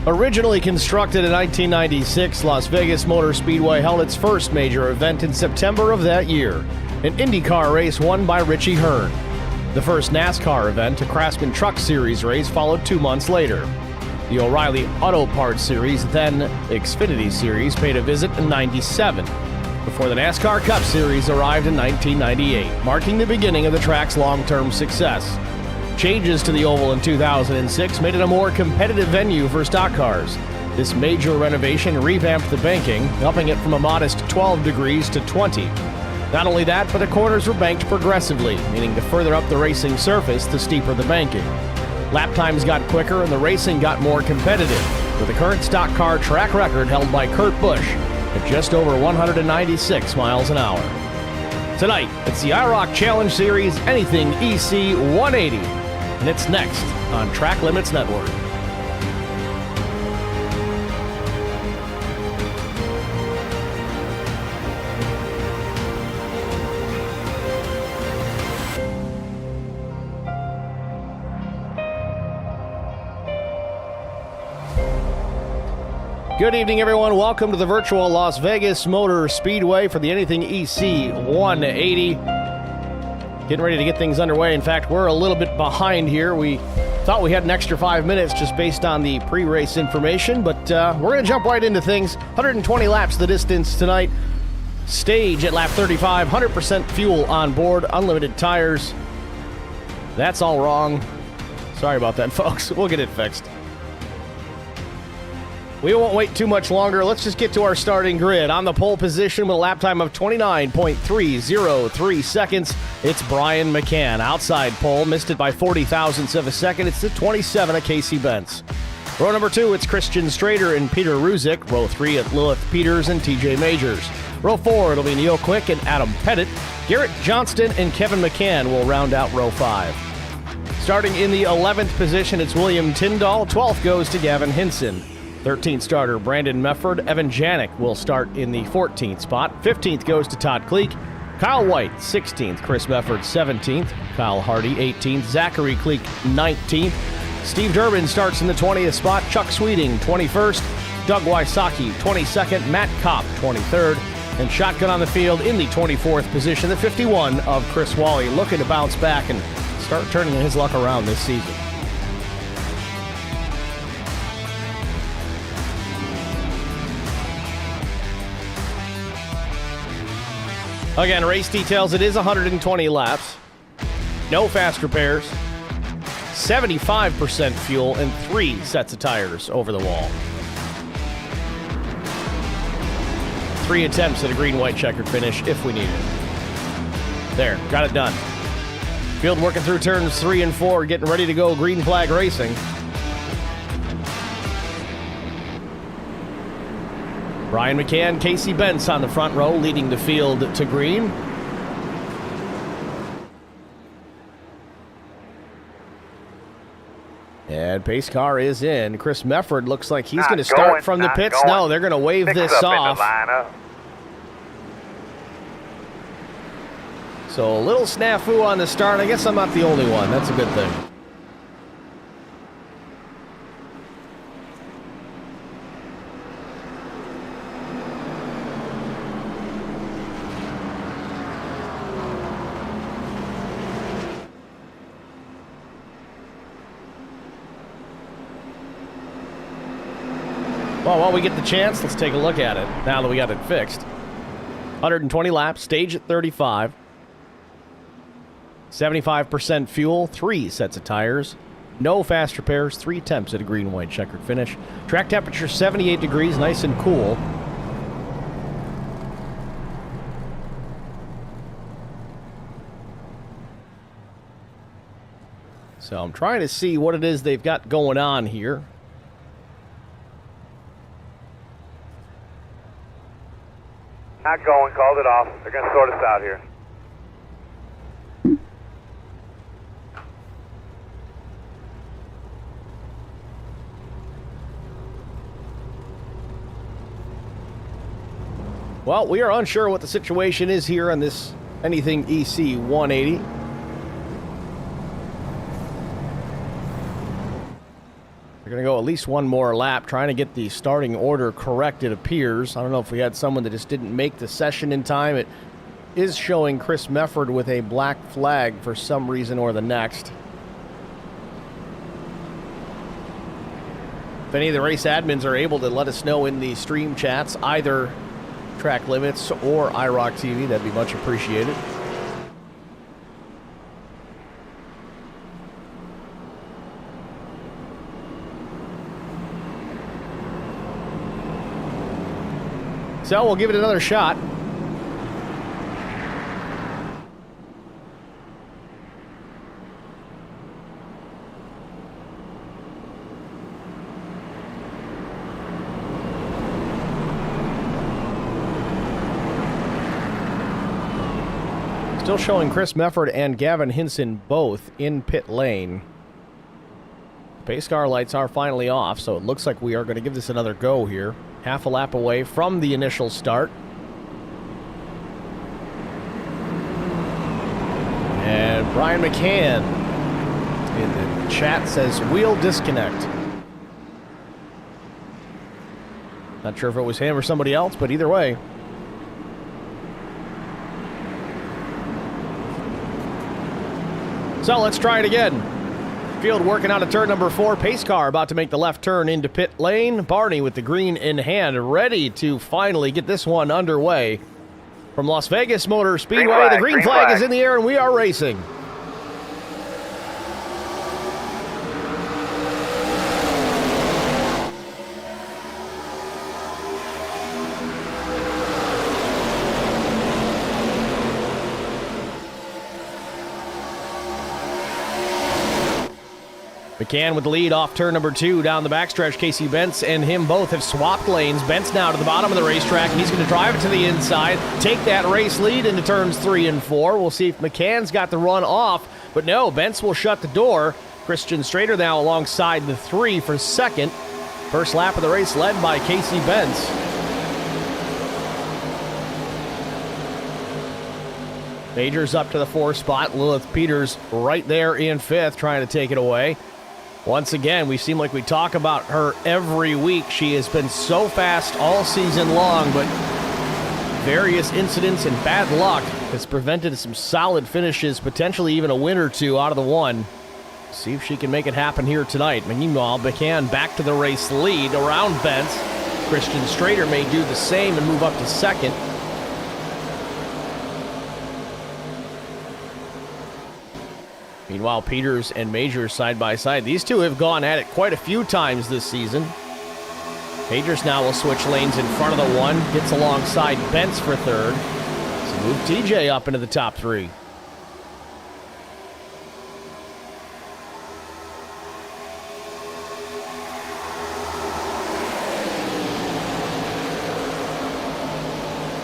Originally constructed in 1996, Las Vegas Motor Speedway held its first major event in September of that year, an IndyCar race won by Richie Hearn. The first NASCAR event, a Craftsman Truck Series race, followed 2 months later. The O'Reilly Auto Parts Series, then Xfinity Series, paid a visit in '97, before the NASCAR Cup Series arrived in 1998, marking the beginning of the track's long-term success. Changes to the oval in 2006 made it a more competitive venue for stock cars. This major renovation revamped the banking, upping it from a modest 12 degrees to 20. Not only that, but the corners were banked progressively, meaning to further up the racing surface, the steeper the banking. Lap times got quicker and the racing got more competitive, with the current stock car track record held by Kurt Busch at just over 196 miles an hour. Tonight, it's the IROC Challenge Series Anything EC 180. And it's next on Track Limits Network. Good evening, everyone. Welcome to the virtual Las Vegas Motor Speedway for the Anything EC 180. Getting ready to get things underway. In fact, we're a little bit behind here. We thought we had an extra 5 minutes just based on the pre-race information, but we're going to jump right into things. 120 laps the distance tonight. Stage at lap 35, 100% fuel on board, unlimited tires. That's all wrong. Sorry about that, folks. We'll get it fixed. We won't wait too much longer. Let's just get to our starting grid. On the pole position with a lap time of 29.303 seconds, it's Brian McCann. Outside pole, missed it by 40 thousandths of a second. It's the 27 at Casey Benz. Row number 2, it's Christian Strader and Peter Ruzick. Row 3 at Lilith Peters and TJ Majors. Row 4, it'll be Neil Quick and Adam Pettit. Garrett Johnston and Kevin McCann will round out row 5. Starting in the 11th position, it's William Tyndall. 12th goes to Gavin Hinson. 13th starter Brandon Mefford. Evan Janik will start in the 14th spot. 15th goes to Todd Kleek. Kyle White, 16th. Chris Mefford, 17th. Kyle Hardy, 18th. Zachary Kleek, 19th. Steve Durbin starts in the 20th spot. Chuck Sweeting, 21st. Doug Wysocki, 22nd. Matt Kopp, 23rd. And shotgun on the field in the 24th position, the 51 of Chris Wally, looking to bounce back and start turning his luck around this season. Again, race details, it is 120 laps. No fast repairs. 75% fuel and 3 sets of tires over the wall. 3 attempts at a green-white checkered finish if we need it. There, got it done. Field working through turns 3 and 4, getting ready to go green flag racing. Brian McCann, Casey Benz on the front row, leading the field to green. And pace car is in. Chris Mefford looks like he's going to start from the pits. No, they're going to wave this off. So a little snafu on the start. I guess I'm not the only one. That's a good thing. Well, while we get the chance, let's take a look at it now that we got it fixed. 120 laps, stage at 35. 75% fuel, 3 sets of tires. No fast repairs, 3 attempts at a green-white checkered finish. Track temperature 78 degrees, nice and cool. So I'm trying to see what it is they've got going on here. Not going, called it off. They're going to sort us out here. Well, we are unsure what the situation is here on this Anything EC 180. We're going to go at least one more lap, trying to get the starting order correct, it appears. I don't know if we had someone that just didn't make the session in time. It is showing Chris Mefford with a black flag for some reason or the next. If any of the race admins are able to let us know in the stream chats, either Track Limits or IROC TV, that'd be much appreciated. So we'll give it another shot. Still showing Chris Mefford and Gavin Hinson both in pit lane. Pace car lights are finally off, so it looks like we are going to give this another go here. Half a lap away from the initial start. And Brian McCann in the chat says wheel disconnect. Not sure if it was him or somebody else, but either way. So let's try it again. Field working out of turn number 4. Pace car about to make the left turn into pit lane. Barney with the green in hand, ready to finally get this one underway. From Las Vegas Motor Speedway, the green flag is in the air and we are racing. McCann with the lead off turn number 2 down the backstretch. Casey Bentz and him both have swapped lanes. Bentz now to the bottom of the racetrack, and he's going to drive it to the inside, take that race lead into turns 3 and 4. We'll see if McCann's got the run off, but no, Bentz will shut the door. Christian Strader now alongside the 3 for second. First lap of the race led by Casey Bentz. Majors up to the 4 spot. Lilith Peters right there in 5th, trying to take it away. Once again, we seem like we talk about her every week. She has been so fast all season long, but various incidents and bad luck has prevented some solid finishes, potentially even a win or two out of the one. See if she can make it happen here tonight. Meanwhile, McCann back to the race lead around Bentz. Christian Strader may do the same and move up to second. Meanwhile, Peters and Majors side by side. These two have gone at it quite a few times this season. Majors now will switch lanes in front of the 1. Gets alongside Bentz for 3rd. So move TJ up into the top 3.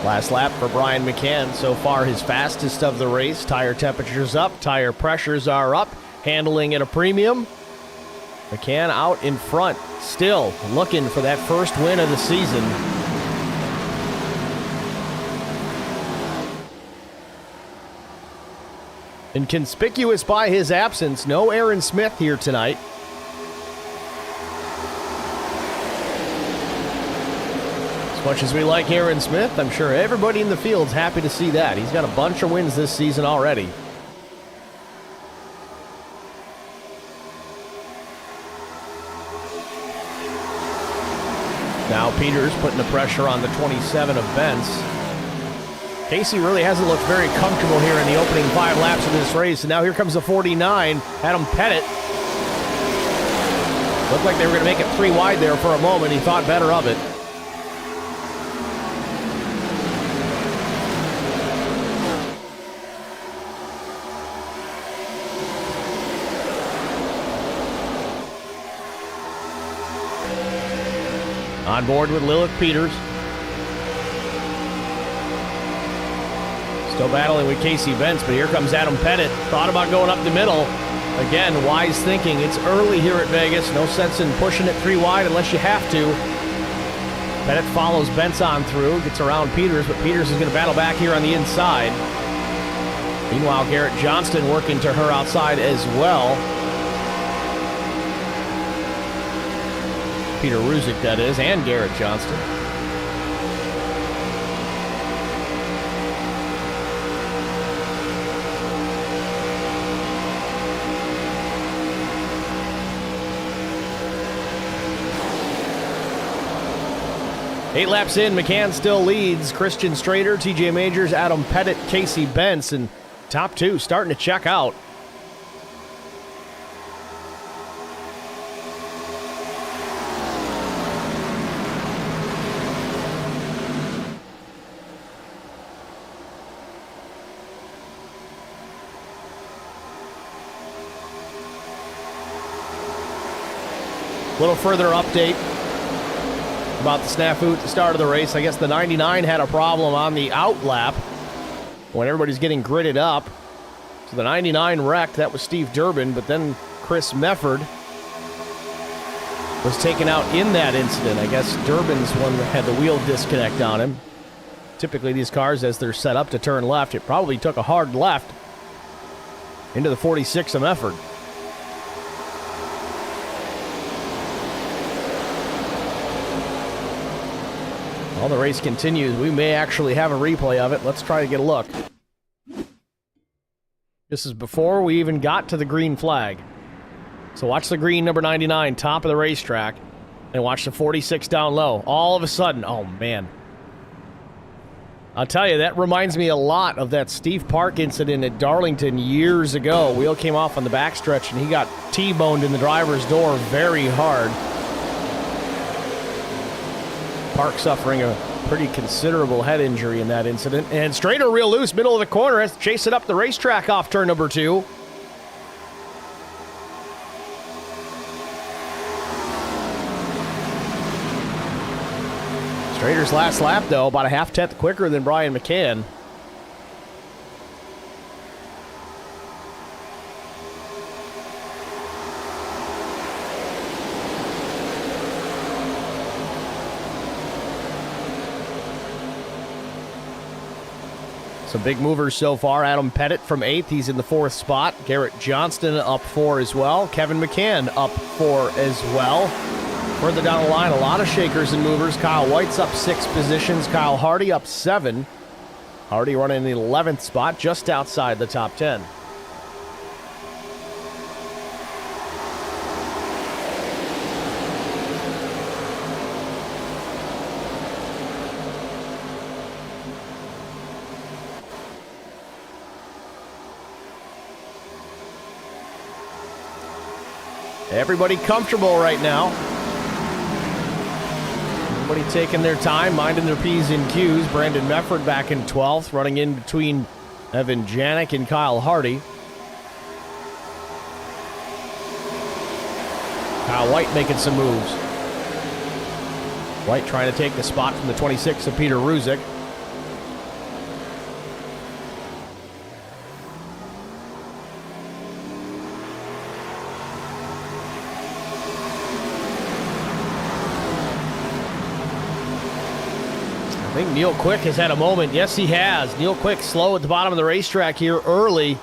Last lap for Brian McCann. So far his fastest of the race. Tire temperatures up, tire pressures are up, handling at a premium. McCann out in front, still looking for that first win of the season. Inconspicuous by his absence, no Aaron Smith here tonight. As much as we like Aaron Smith, I'm sure everybody in the field's happy to see that. He's got a bunch of wins this season already. Now Peters putting the pressure on the 27 of Bentz. Casey really hasn't looked very comfortable here in the opening 5 laps of this race. And now here comes the 49, Adam Pettit. Looked like they were going to make it 3 wide there for a moment. He thought better of it. On board with Lilith Peters. Still battling with Casey Bentz, but here comes Adam Pettit. Thought about going up the middle. Again, wise thinking. It's early here at Vegas. No sense in pushing it 3 wide unless you have to. Pettit follows Bentz on through. Gets around Peters, but Peters is going to battle back here on the inside. Meanwhile, Garrett Johnston working to her outside as well. Peter Ruzick, that is, and Garrett Johnston. Eight laps in, McCann still leads. Christian Strader, TJ Majors, Adam Pettit, Casey Benson. Top two starting to check out. A little further update about the snafu at the start of the race. I guess the 99 had a problem on the out lap when everybody's getting gridded up. So the 99 wrecked. That was Steve Durbin, but then Chris Mefford was taken out in that incident. I guess Durbin's one that had the wheel disconnect on him. Typically these cars, as they're set up to turn left, it probably took a hard left into the 46 of Mefford. While the race continues, we may actually have a replay of it. Let's try to get a look. This is before we even got to the green flag. So watch the green number 99, top of the racetrack, and watch the 46 down low. All of a sudden, oh man. I'll tell you, that reminds me a lot of that Steve Park incident at Darlington years ago. Wheel came off on the backstretch, and he got T-boned in the driver's door very hard. Park suffering a pretty considerable head injury in that incident. And Strader real loose, middle of the corner, has to chase it up the racetrack off turn number 2. Strader's last lap, though, about a half-tenth quicker than Brian McCann. Some big movers so far. Adam Pettit from 8th. He's in the 4th spot. Garrett Johnston up 4 as well. Kevin McCann up 4 as well. Further down the line, a lot of shakers and movers. Kyle White's up 6 positions. Kyle Hardy up 7. Hardy running in the 11th spot, just outside the top 10. Everybody comfortable right now. Everybody taking their time, minding their P's and Q's. Brandon Mefford back in 12th, running in between Evan Janik and Kyle Hardy. Kyle White making some moves. White trying to take the spot from the 26 of Peter Ruzick. I think Neil Quick has had a moment. Yes, he has. Neil Quick slow at the bottom of the racetrack here early.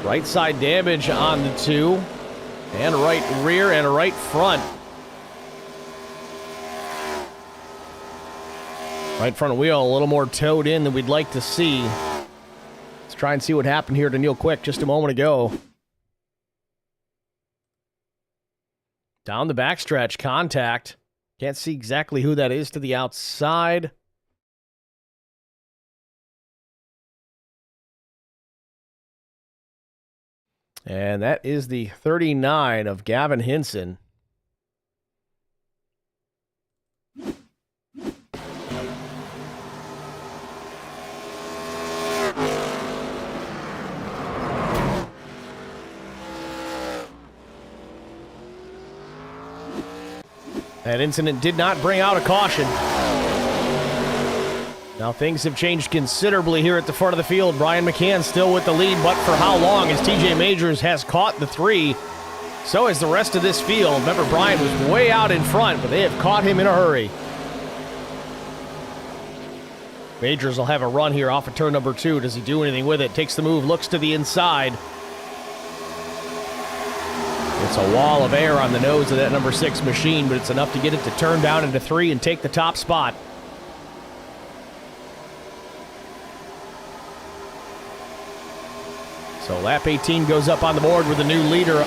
Right side damage on the 2. And right rear and right front. Right front wheel a little more towed in than we'd like to see. Let's try and see what happened here to Neil Quick just a moment ago. Down the backstretch, contact. Can't see exactly who that is to the outside. And that is the 39 of Gavin Hinson. That incident did not bring out a caution. Now things have changed considerably here at the front of the field. Brian McCann still with the lead, but for how long, as TJ Majors has caught the 3. So has the rest of this field. Remember, Brian was way out in front, but they have caught him in a hurry. Majors will have a run here off of turn number 2. Does he do anything with it? Takes the move, looks to the inside. It's a wall of air on the nose of that number 6 machine, but it's enough to get it to turn down into 3 and take the top spot. So lap 18 goes up on the board with a new leader.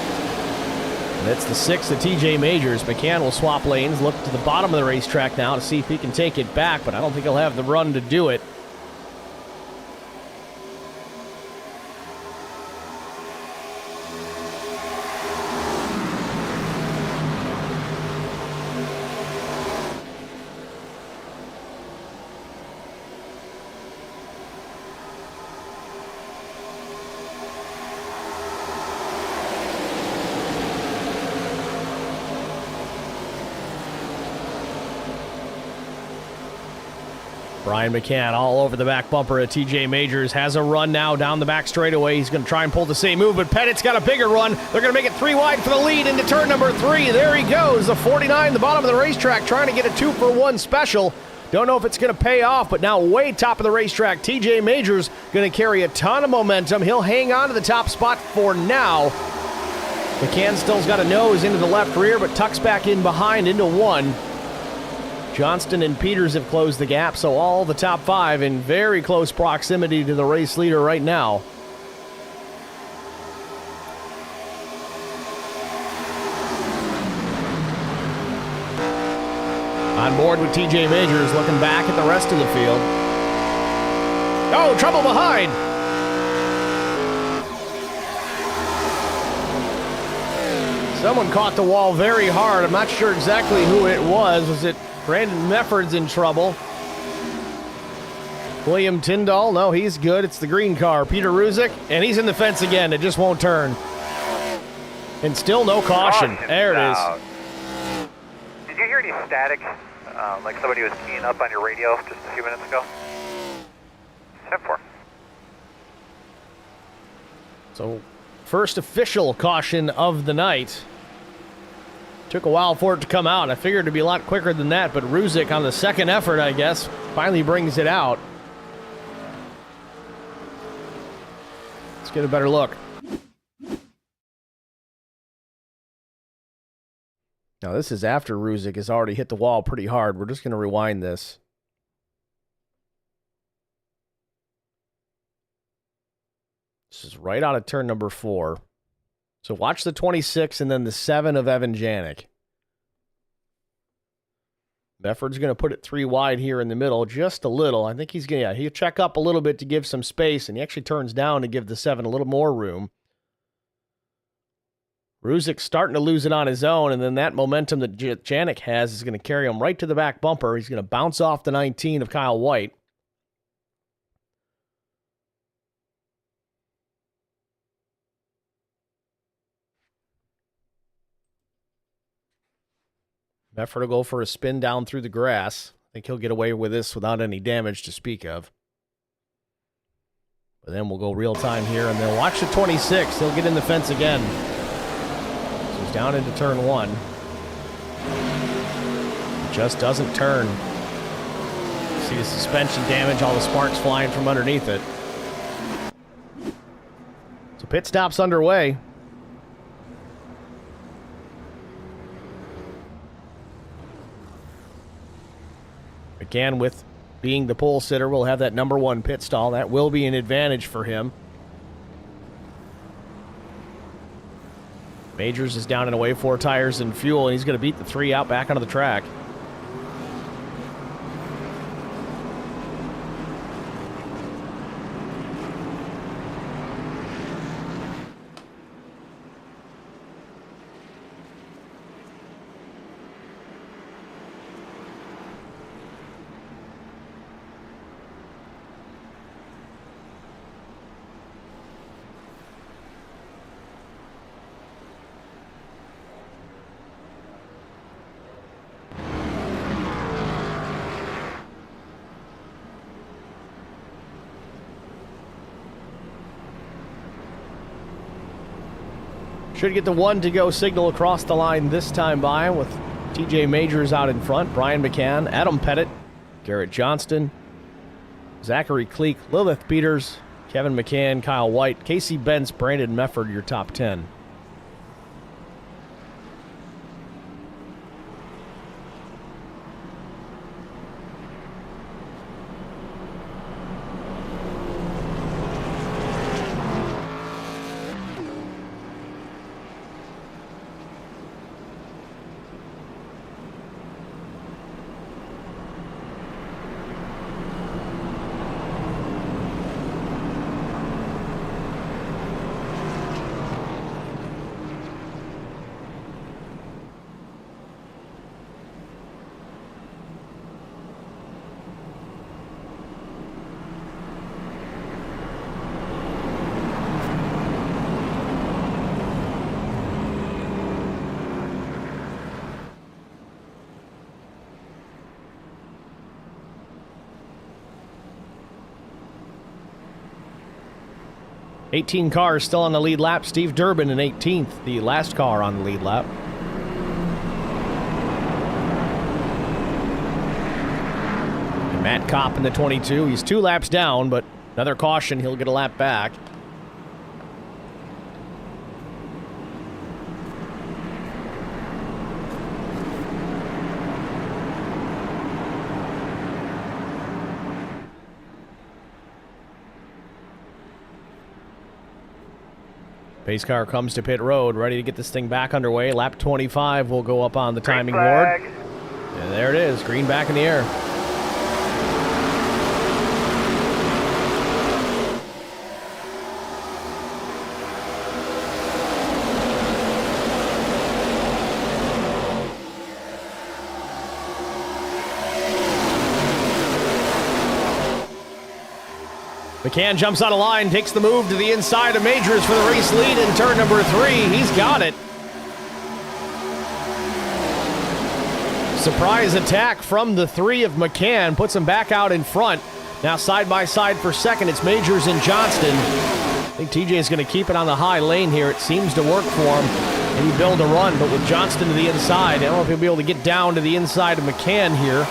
That's the 6th of TJ Majors. McCann will swap lanes, look to the bottom of the racetrack now to see if he can take it back, but I don't think he'll have the run to do it. Brian McCann all over the back bumper of TJ Majors. Has a run now down the back straightaway. He's going to try and pull the same move, but Pettit's got a bigger run. They're going to make it 3 wide for the lead into turn number 3. There he goes, the 49, the bottom of the racetrack, trying to get a 2-for-1 special. Don't know if it's going to pay off, but now way top of the racetrack, TJ Majors going to carry a ton of momentum. He'll hang on to the top spot for now. McCann still's got a nose into the left rear, but tucks back in behind into 1. Johnston and Peters have closed the gap, so all the top 5 in very close proximity to the race leader right now. On board with TJ Majors, looking back at the rest of the field. Oh, trouble behind! Someone caught the wall very hard. I'm not sure exactly who it was. Was it Brandon Mefford's in trouble? William Tyndall? No, he's good. It's the green car. Peter Ruzick, and he's in the fence again. It just won't turn. And still no caution. There it is. Did you hear any static, like somebody was keying up on your radio just a few minutes ago? 10-4. So, first official caution of the night. Took a while for it to come out. I figured it'd be a lot quicker than that, but Ruzick on the second effort, I guess, finally brings it out. Let's get a better look. Now, this is after Ruzick has already hit the wall pretty hard. We're just going to rewind this. This is right out of turn number 4. So watch the 26 and then the 7 of Evan Janik. Mefford's going to put it 3 wide here in the middle, just a little. I think he's going to, he'll check up a little bit to give some space, and he actually turns down to give the 7 a little more room. Ruzick's starting to lose it on his own, and then that momentum that Janik has is going to carry him right to the back bumper. He's going to bounce off the 19 of Kyle White. Mefford will go for a spin down through the grass. I think he'll get away with this without any damage to speak of. But then we'll go real time here, and they'll watch the 26. He'll get in the fence again. So he's down into turn 1. Just doesn't turn. See the suspension damage, all the sparks flying from underneath it. So pit stop's underway. Again, with being the pole sitter, we'll have that number 1 pit stall. That will be an advantage for him. Majors is down and away, 4 tires and fuel, and he's going to beat the 3 out back onto the track. Should get the 1 to go signal across the line this time by with TJ Majors out in front, Brian McCann, Adam Pettit, Garrett Johnston, Zachary Cleek, Lilith Peters, Kevin McCann, Kyle White, Casey Bentz, Brandon Mefford, your top 10. 18 cars still on the lead lap. Steve Durbin in 18th, the last car on the lead lap. And Matt Kopp in the 22. He's 2 laps down, but another caution, he'll get a lap back. Pace car comes to pit road, ready to get this thing back underway. Lap 25 will go up on the timing board. And there it is, green back in the air. McCann jumps out of line, takes the move to the inside of Majors for the race lead in turn number 3. He's got it. Surprise attack from the 3 of McCann, puts him back out in front. Now side by side for second, it's Majors and Johnston. I think TJ is going to keep it on the high lane here. It seems to work for him. Maybe build a run, but with Johnston to the inside, I don't know if he'll be able to get down to the inside of McCann here.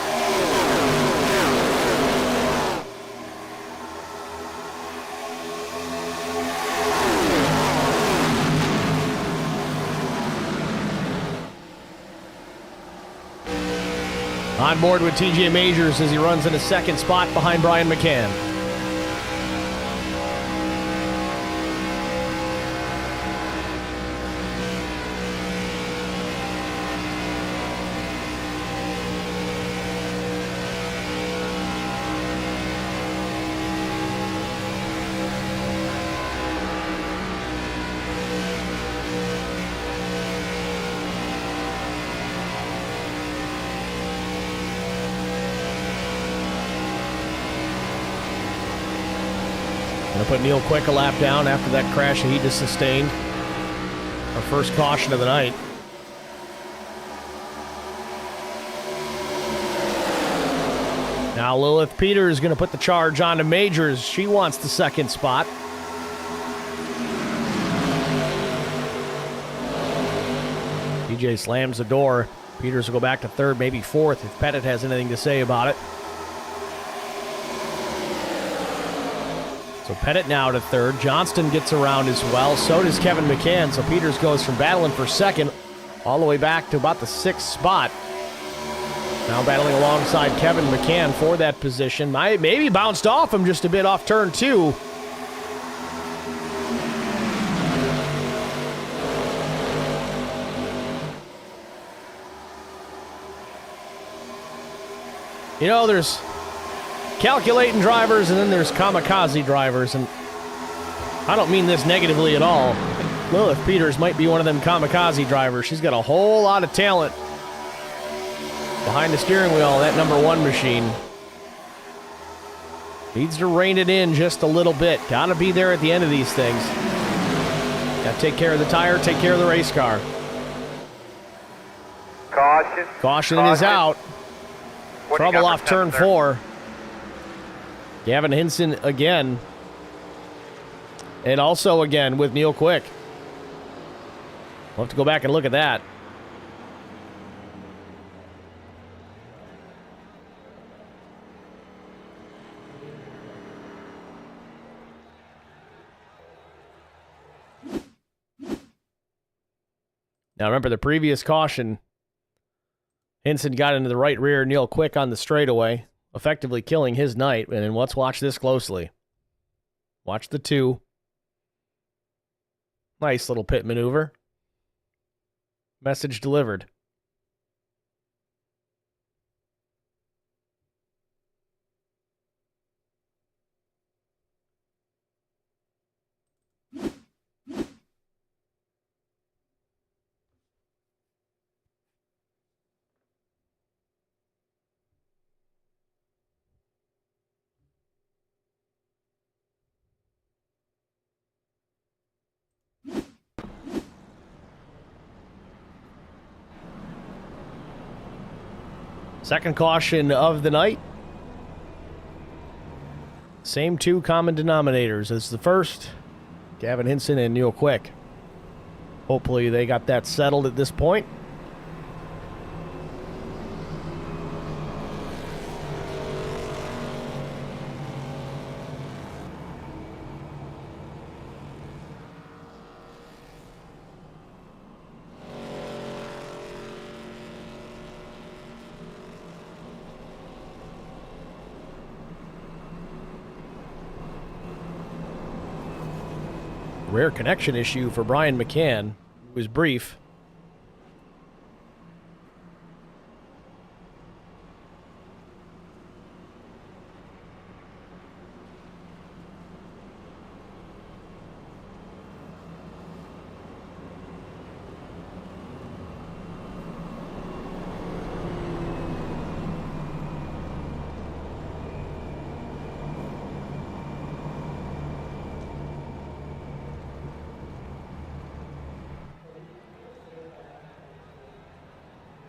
On board with TJ Majors as he runs in a second spot behind Brian McCann. Going to put Neil Quick a lap down after that crash he just sustained. Our first caution of the night. Now Lilith Peters is going to put the charge on to Majors. She wants the second spot. DJ slams the door. Peters will go back to third, maybe fourth if Pettit has anything to say about it. So Pettit now to third. Johnston gets around as well. So does Kevin McCann. So Peters goes from battling for second all the way back to about the 6th spot. Now battling alongside Kevin McCann for that position. Maybe bounced off him just a bit off turn 2. You know, there's calculating drivers, and then there's kamikaze drivers, and I don't mean this negatively at all. Lilith Peters might be one of them kamikaze drivers. She's got a whole lot of talent behind the steering wheel of that number 1 machine. Needs to rein it in just a little bit. Got to be there at the end of these things. Got to take care of the tire, take care of the race car. Caution. Caution is out. Trouble off turn 4. Gavin Hinson again. And also again with Neil Quick. We'll have to go back and look at that. Now remember the previous caution. Hinson got into the right rear, Neil Quick on the straightaway, effectively killing his night. And let's watch this closely. Watch the 2. Nice little pit maneuver. Message delivered. Second caution of the night. Same 2 common denominators as the first. Gavin Hinson and Neil Quick. Hopefully they got that settled at this point. Rare connection issue for Brian McCann. It was brief.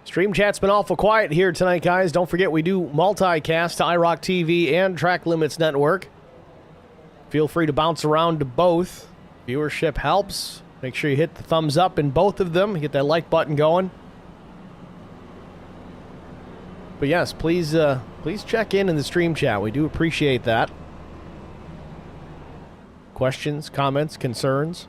Stream chat's been awful quiet here tonight, guys. Don't forget we do multicast to IROC TV and Track Limits Network. Feel free to bounce around to both. Viewership helps. Make sure you hit the thumbs up in both of them. Get that like button going. But yes, please check in the stream chat. We do appreciate that. Questions, comments, concerns?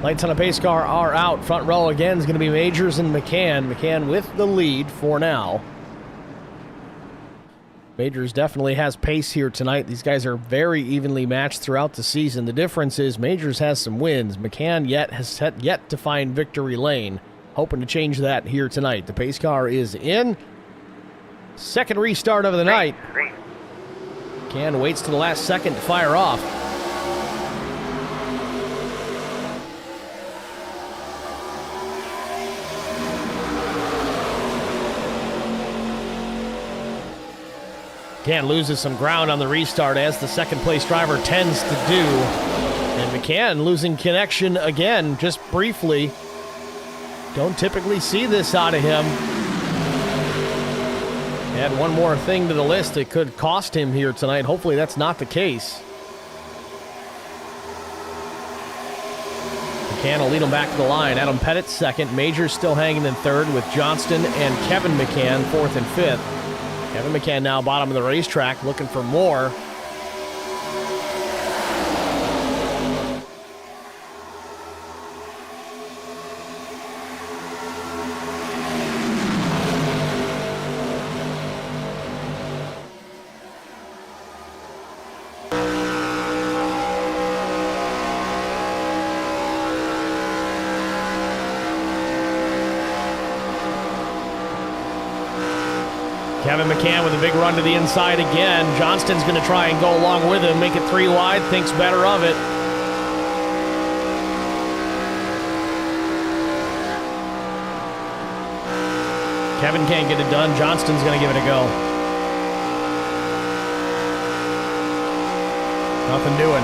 Lights on a pace car are out. Front row again is going to be Majors and McCann. McCann with the lead for now. Majors definitely has pace here tonight. These guys are very evenly matched throughout the season. The difference is Majors has some wins. McCann has yet to find victory lane. Hoping to change that here tonight. The pace car is in. Second restart of the night. McCann waits to the last second to fire off. McCann loses some ground on the restart, as the second-place driver tends to do. And McCann losing connection again, just briefly. Don't typically see this out of him. Add one more thing to the list that could cost him here tonight. Hopefully that's not the case. McCann will lead him back to the line. Adam Pettit second. Majors still hanging in third, with Johnston and Kevin McCann fourth and fifth. Kevin McCann now bottom of the racetrack, looking for more. Kevin McCann with a big run to the inside again. Johnston's going to try and go along with him, make it 3 wide, thinks better of it. Kevin can't get it done. Johnston's going to give it a go. Nothing doing.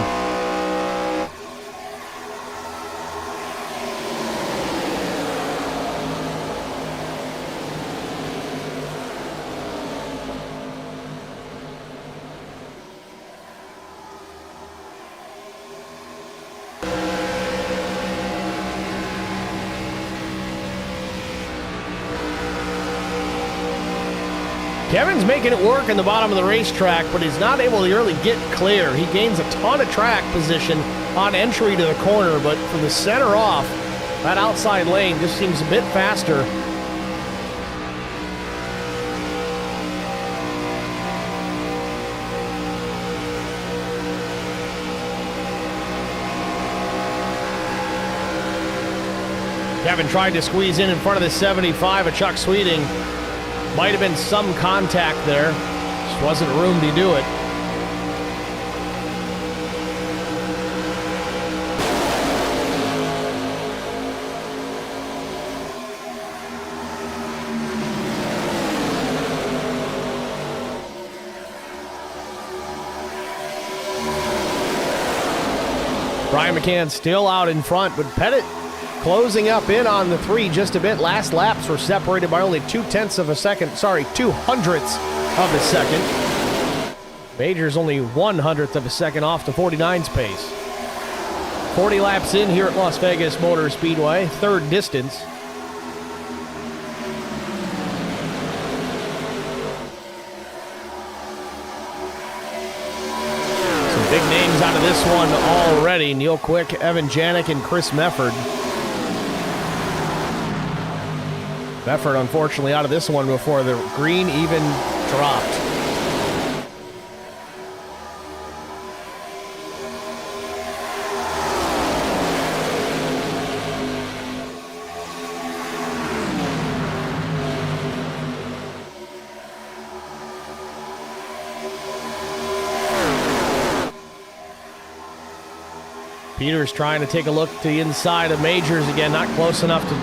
Kevin's making it work in the bottom of the racetrack, but he's not able to really get clear. He gains a ton of track position on entry to the corner, but from the center off, That outside lane just seems a bit faster. Kevin tried to squeeze in front of the 75 of Chuck Sweeting. Might have been some contact there. Just wasn't room to do it. Brian McCann still out in front, but Pettit closing up in on the 3 just a bit. Last laps were separated by only 2/10 of a second. Sorry, 2/100ths of a second. Majors only 1/100th of a second off the 49's pace. 40 laps in here at Las Vegas Motor Speedway, third distance. Some big names out of this one already. Neil Quick, Evan Janik, and Chris Mefford. Mefford, unfortunately, out of this one before the green even dropped. Peters trying to take a look to the inside of Majors again, not close enough to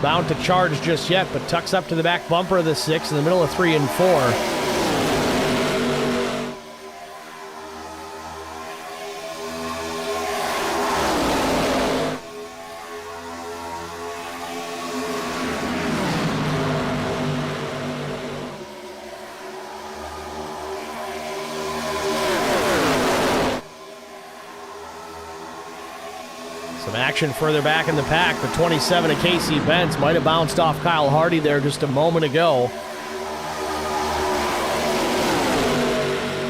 mount to charge just yet, but tucks up to the back bumper of the 6 in the middle of 3 and 4. Action further back in the pack. The 27 of Casey Bentz might have bounced off Kyle Hardy there just a moment ago.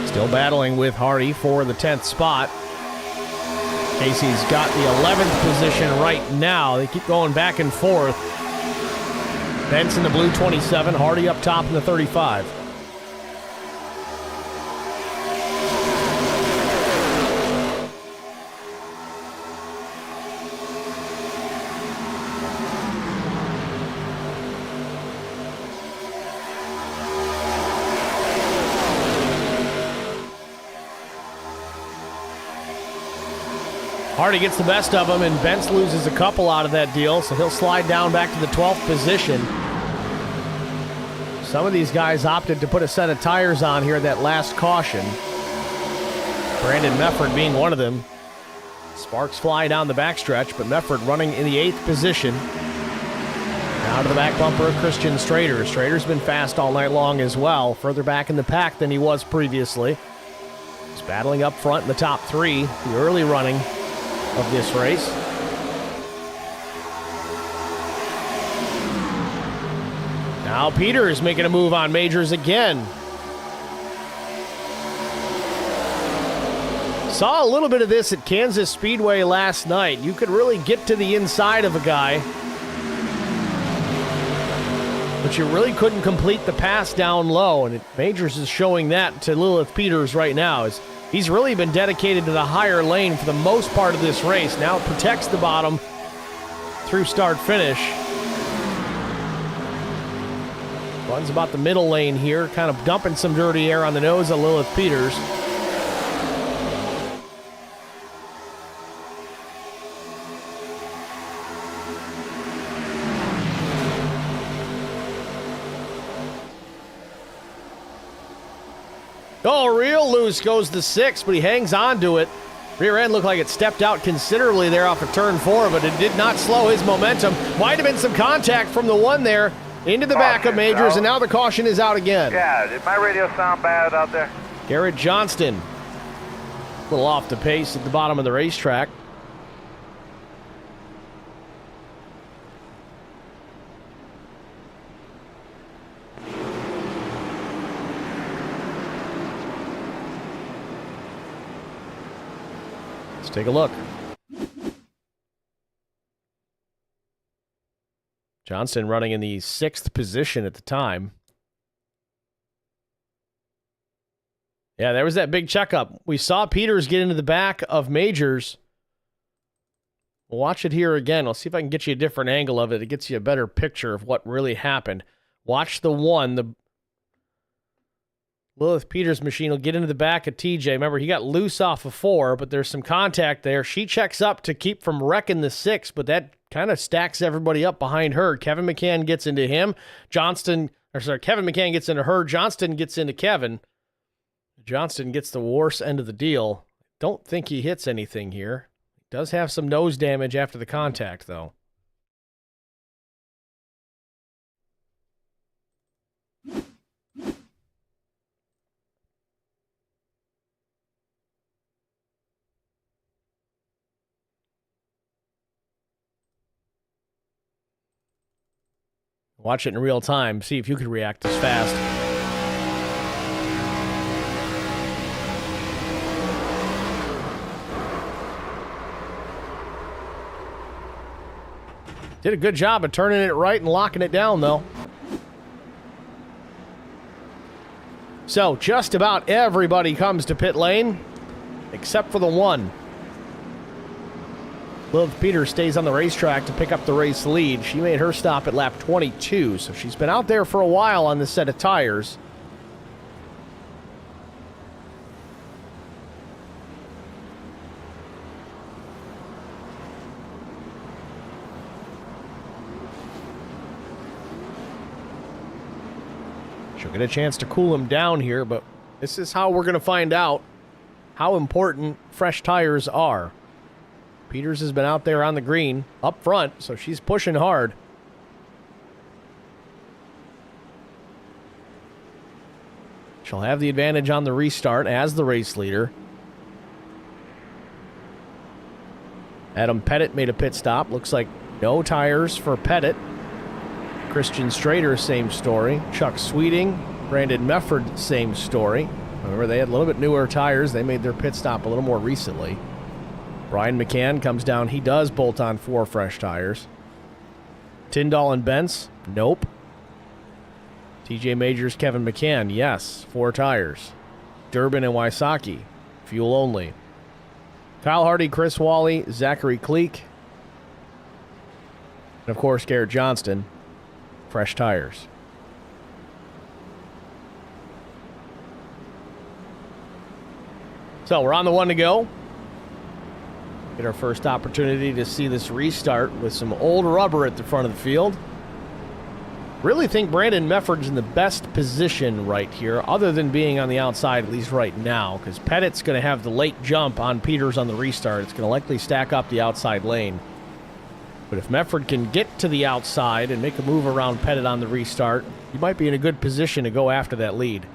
Still battling with Hardy for the 10th spot. Casey's got the 11th position right now. They keep going back and forth. Bentz in the blue 27, Hardy up top in the 35. Hardy gets the best of him, and Bentz loses a couple out of that deal, so he'll slide down back to the 12th position. Some of these guys opted to put a set of tires on here at that last caution. Brandon Mefford being one of them. Sparks fly down the backstretch, but Mefford running in the 8th position. Now to the back bumper of Christian Strader. Strader's been fast all night long as well, further back in the pack than he was previously. He's battling up front in the top 3, the early running of this race. Now Peters making a move on Majors again. Saw a little bit of this at Kansas Speedway last night. You could really get to the inside of a guy, but you really couldn't complete the pass down low, and Majors is showing that to Lilith Peters right now. He's really been dedicated to the higher lane for the most part of this race. Now protects the bottom through start-finish. Runs about the middle lane here, kind of dumping some dirty air on the nose of Lilith Peters. Oh, real loose goes the 6, but he hangs on to it. Rear end looked like it stepped out considerably there off of turn 4, but it did not slow his momentum. Might have been some contact from the 1 there into the back of Majors, and now the caution is out again. Yeah, did my radio sound bad out there? Garrett Johnston, a little off the pace at the bottom of the racetrack. Take a look. Johnston running in the 6th position at the time. Yeah, there was that big checkup. We saw Peters get into the back of Majors. We'll watch it here again. I'll see if I can get you a different angle of it. It gets you a better picture of what really happened. Watch the 1. The Lilith Peters machine will get into the back of TJ. Remember, he got loose off of 4, but there's some contact there. She checks up to keep from wrecking the 6, but that kind of stacks everybody up behind her. Kevin McCann gets into him. Kevin McCann gets into her. Johnston gets into Kevin. Johnston gets the worst end of the deal. Don't think he hits anything here. Does have some nose damage after the contact, though. Watch it in real time. See if you could react as fast. Did a good job of turning it right and locking it down, though. So, just about everybody comes to pit lane, except for the 1. Lilith Peters stays on the racetrack to pick up the race lead. She made her stop at lap 22, so she's been out there for a while on this set of tires. She'll get a chance to cool him down here, but this is how we're going to find out how important fresh tires are. Peters has been out there on the green up front, so she's pushing hard. She'll have the advantage on the restart as the race leader. Adam Pettit made a pit stop. Looks like no tires for Pettit. Christian Strader, same story. Chuck Sweeting, Brandon Mefford, same story. Remember, they had a little bit newer tires. They made their pit stop a little more recently. Brian McCann comes down. He does bolt on 4 fresh tires. Tyndall and Bentz, nope. TJ Majors, Kevin McCann, yes, 4 tires. Durbin and Wysocki, fuel only. Kyle Hardy, Chris Wally, Zachary Cleek, and of course Garrett Johnston, fresh tires. So we're on the 1 to go. Get our first opportunity to see this restart with some old rubber at the front of the field. Really think Brandon Mefford's in the best position right here, other than being on the outside, at least right now, because Pettit's going to have the late jump on Peters on the restart. It's going to likely stack up the outside lane. But if Mefford can get to the outside and make a move around Pettit on the restart, he might be in a good position to go after that lead.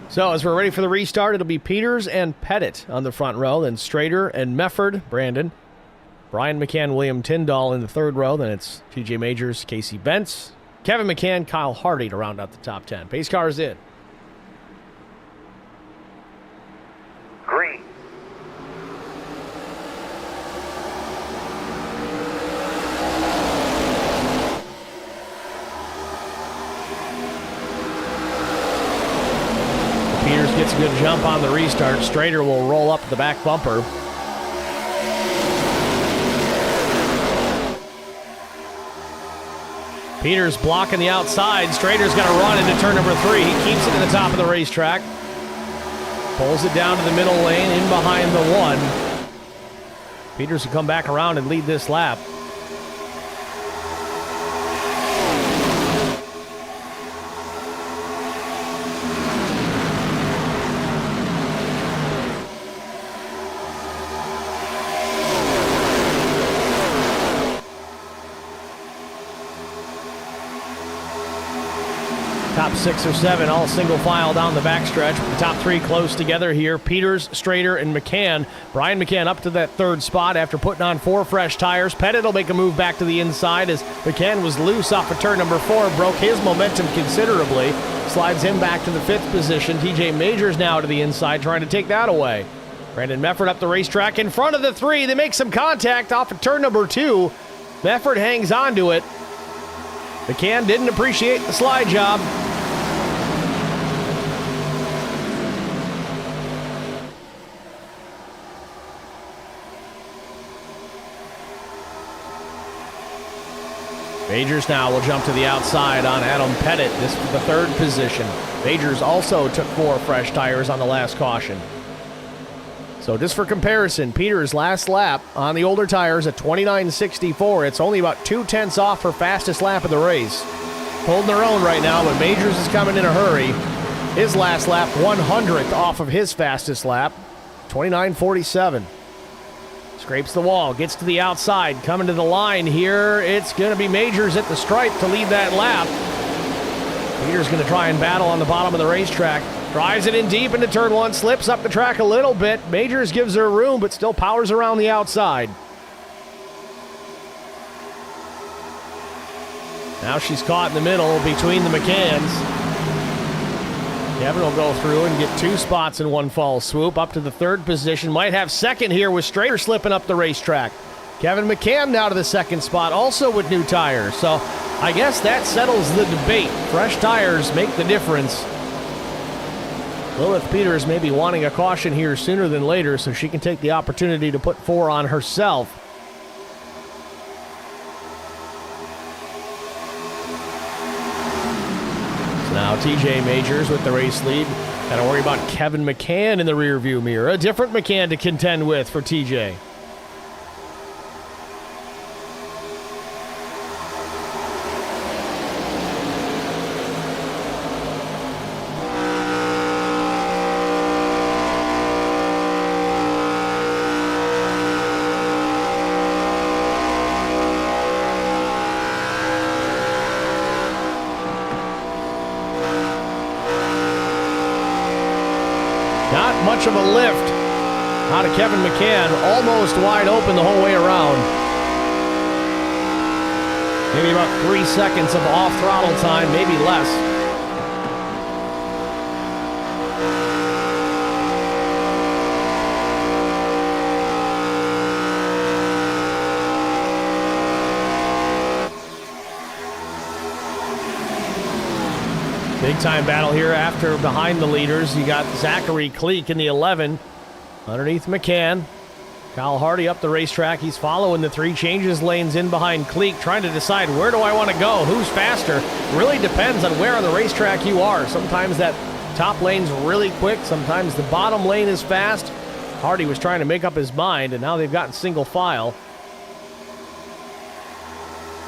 So as we're ready for the restart, it'll be Peters and Pettit on the front row, then Strader and Mefford, Brandon, Brian McCann, William Tyndall in the third row, then it's TJ Majors, Casey Bentz, Kevin McCann, Kyle Hardy to round out the top 10. Pace car is in. Green. Peters gets a good jump on the restart. Strader will roll up the back bumper. Peters blocking the outside. Strader's going to run into turn number 3. He keeps it to the top of the racetrack. Pulls it down to the middle lane, in behind the 1. Peters will come back around and lead this lap. top 6 or 7 all single file down the backstretch. The top 3 close together here. Peters, Strader, and McCann. Brian McCann up to that 3rd spot after putting on 4 fresh tires. Pettit will make a move back to the inside as McCann was loose off of turn number 4, broke his momentum considerably. Slides him back to the 5th position. TJ Majors now to the inside trying to take that away. Brandon Mefford up the racetrack in front of the 3. They make some contact off of turn number 2. Mefford hangs on to it. McCann didn't appreciate the slide job. Majors now will jump to the outside on Adam Pettit. This is the 3rd position. Majors also took 4 fresh tires on the last caution. So just for comparison, Peters' last lap on the older tires at 29.64. It's only about 2/10 off her fastest lap of the race. Holding their own right now, but Majors is coming in a hurry. His last lap, 100th off of his fastest lap, 29.47. Scrapes the wall, gets to the outside, coming to the line here. It's going to be Majors at the stripe to lead that lap. Peters going to try and battle on the bottom of the racetrack. Drives it in deep into turn 1, slips up the track a little bit. Majors gives her room, but still powers around the outside. Now she's caught in the middle between the McCanns. Kevin will go through and get 2 spots in one fall swoop, up to the 3rd position. Might have 2nd here with Strader slipping up the racetrack. Kevin McCann now to the 2nd spot, also with new tires. So I guess that settles the debate. Fresh tires make the difference. Lilith Peters may be wanting a caution here sooner than later so she can take the opportunity to put 4 on herself. So now TJ Majors with the race lead. Got to worry about Kevin McCann in the rearview mirror. A different McCann to contend with for TJ. Not much of a lift out of Kevin McCann, almost wide open the whole way around. Maybe about 3 seconds of off throttle time, maybe less. Big time battle here after behind the leaders. You got Zachary Cleek in the 11 underneath McCann. Kyle Hardy up the racetrack. He's following the 3, changes lanes in behind Cleek, trying to decide where do I want to go, who's faster. Really depends on where on the racetrack you are. Sometimes that top lane's really quick. Sometimes the bottom lane is fast. Hardy was trying to make up his mind, and now they've gotten single file.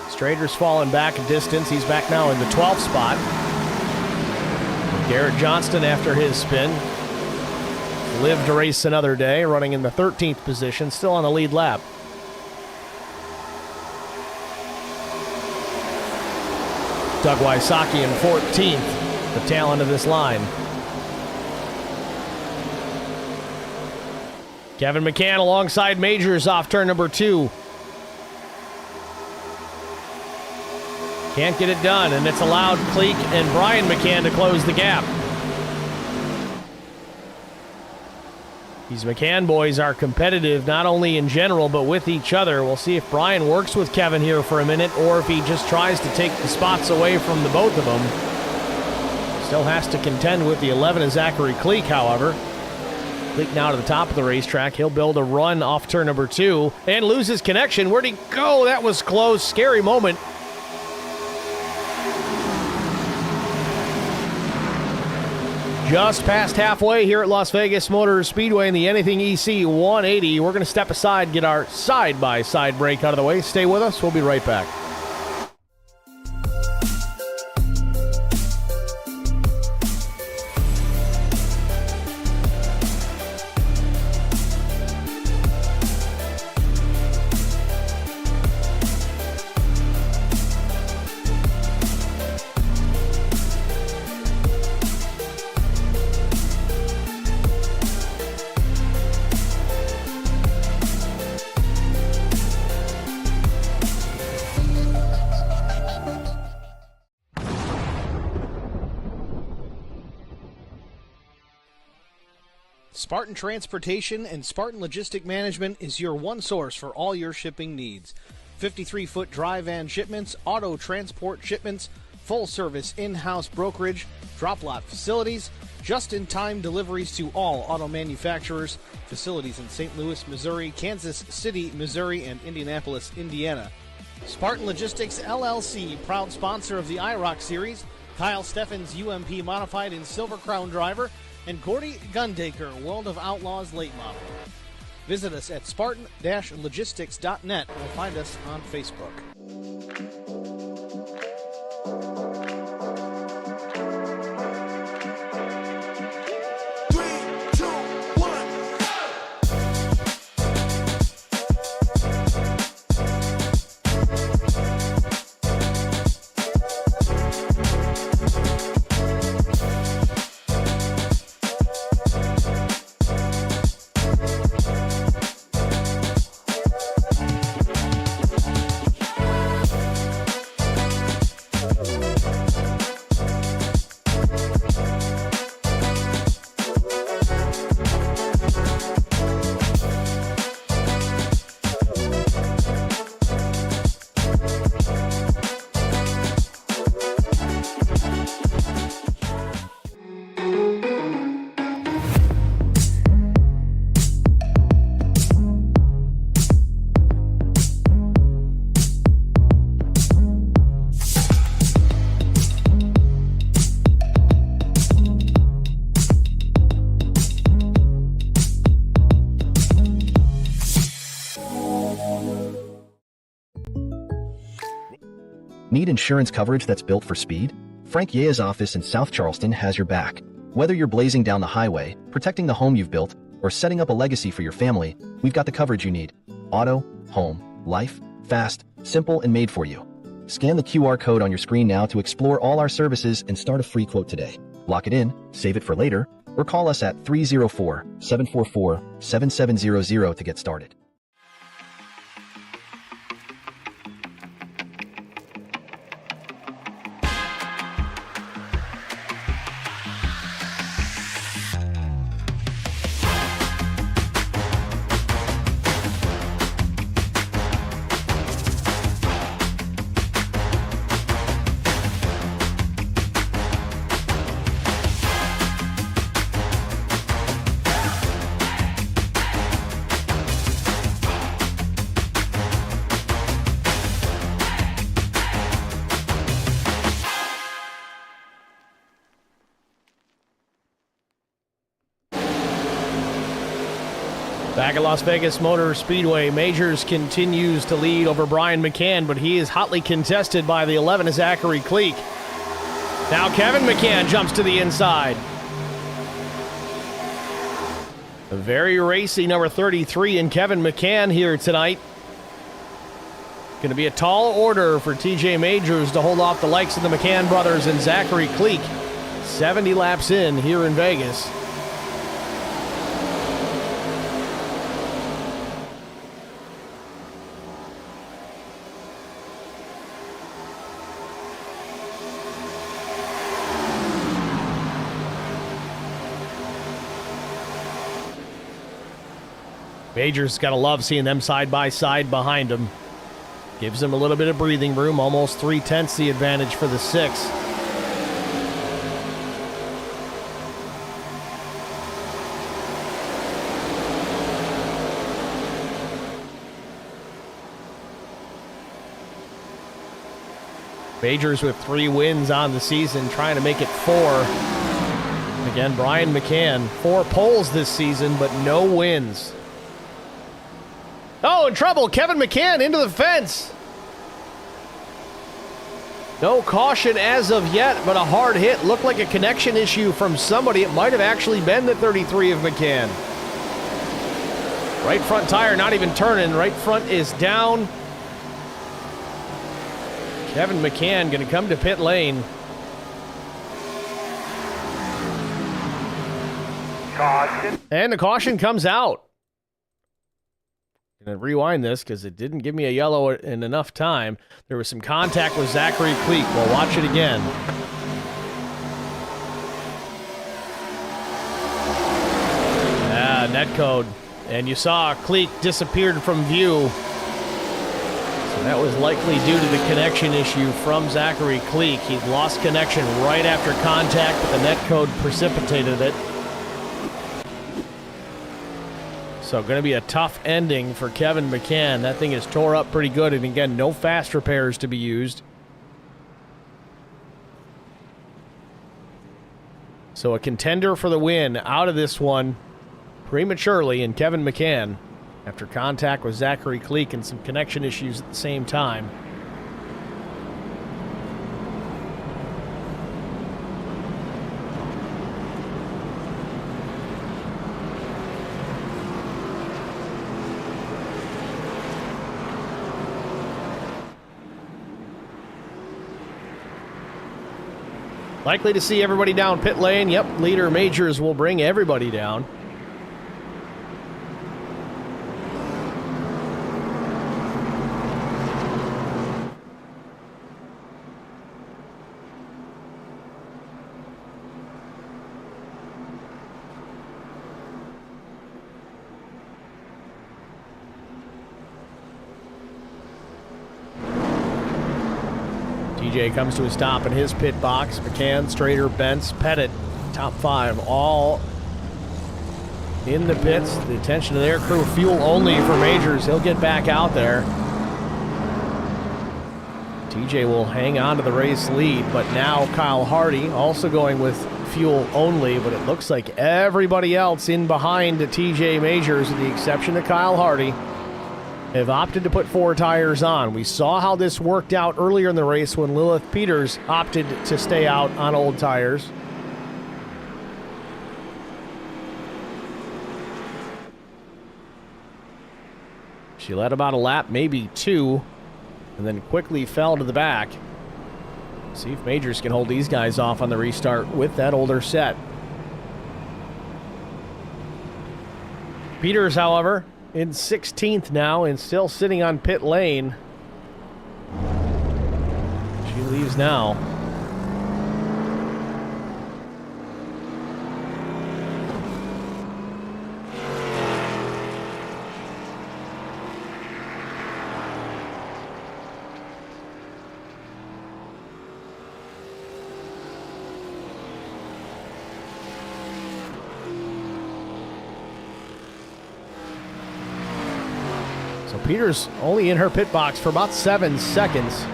Strader's fallen back a distance. He's back now in the 12th spot. Garrett Johnston, after his spin, lived to race another day, running in the 13th position, still on the lead lap. Doug Wysocki in 14th, the talent of this line. Kevin McCann alongside Majors off turn number 2. Can't get it done, and it's allowed Cleek and Brian McCann to close the gap. These McCann boys are competitive not only in general but with each other. We'll see if Brian works with Kevin here for a minute or if he just tries to take the spots away from the both of them. Still has to contend with the 11 of Zachary Cleek, however. Cleek now to the top of the racetrack. He'll build a run off turn number 2 and loses connection. Where'd he go? That was close. Scary moment. Just past halfway here at Las Vegas Motor Speedway in the Anything EC 180. We're going to step aside, get our side-by-side break out of the way. Stay with us. We'll be right back. Spartan Transportation and Spartan Logistic Management is your one source for all your shipping needs. 53-foot dry van shipments, auto transport shipments, full-service in-house brokerage, drop-lot facilities, just-in-time deliveries to all auto manufacturers, facilities in St. Louis, Missouri, Kansas City, Missouri, and Indianapolis, Indiana. Spartan Logistics, LLC, proud sponsor of the IROC Series, Kyle Steffens, UMP Modified and Silver Crown Driver, and Gordy Gundaker, World of Outlaws Late Model. Visit us at spartan-logistics.net or find us on Facebook. Need insurance coverage that's built for speed? Frank Yea's office in South Charleston has your back. Whether you're blazing down the highway, protecting the home you've built, or setting up a legacy for your family, we've got the coverage you need. Auto, home, life, fast, simple, and made for you. Scan the QR code on your screen now to explore all our services and start a free quote today. Lock it in, save it for later, or call us at 304-744-7700 to get started. Back at Las Vegas Motor Speedway, Majors continues to lead over Brian McCann, but he is hotly contested by the 11 Zachary Cleek. Now Kevin McCann jumps to the inside. A very racy number 33 in Kevin McCann here tonight. Going to be a tall order for TJ Majors to hold off the likes of the McCann brothers and Zachary Cleek. 70 laps in here in Vegas. Majors got to love seeing them side by side behind him. Gives him a little bit of breathing room, almost 3/10 the advantage for the 6. Majors with 3 wins on the season, trying to make it 4. Again, Brian McCann, 4 poles this season, but no wins. Oh, in trouble. Kevin McCann into the fence. No caution as of yet, but a hard hit. Looked like a connection issue from somebody. It might have actually been the 33 of McCann. Right front tire not even turning. Right front is down. Kevin McCann going to come to pit lane. Caution. And the caution comes out. Going to rewind this because it didn't give me a yellow in enough time. There was some contact with Zachary Cleek. We'll watch it again. net code. And you saw Cleek disappeared from view. So that was likely due to the connection issue from Zachary Cleek. He lost connection right after contact, but the net code precipitated it. So going to be a tough ending for Kevin McCann. That thing is tore up pretty good, and again, no fast repairs to be used. So a contender for the win out of this one prematurely, and Kevin McCann, after contact with Zachary Cleek and some connection issues at the same time. Likely to see everybody down pit lane. Yep, leader Majors will bring everybody down. TJ comes to a stop in his pit box. McCann, Strader, Bentz, Pettit, top five, all in the pits. The attention of their crew. Fuel only for Majors. He'll get back out there. TJ will hang on to the race lead, but now Kyle Hardy also going with fuel only, but it looks like everybody else in behind TJ Majors, with the exception of Kyle Hardy, have opted to put 4 tires on. We saw how this worked out earlier in the race when Lilith Peters opted to stay out on old tires. She led about a lap, maybe 2, and then quickly fell to the back. See if Majors can hold these guys off on the restart with that older set. Peters, however, in 16th now and still sitting on pit lane. She leaves now. Peters only in her pit box for about 7 seconds.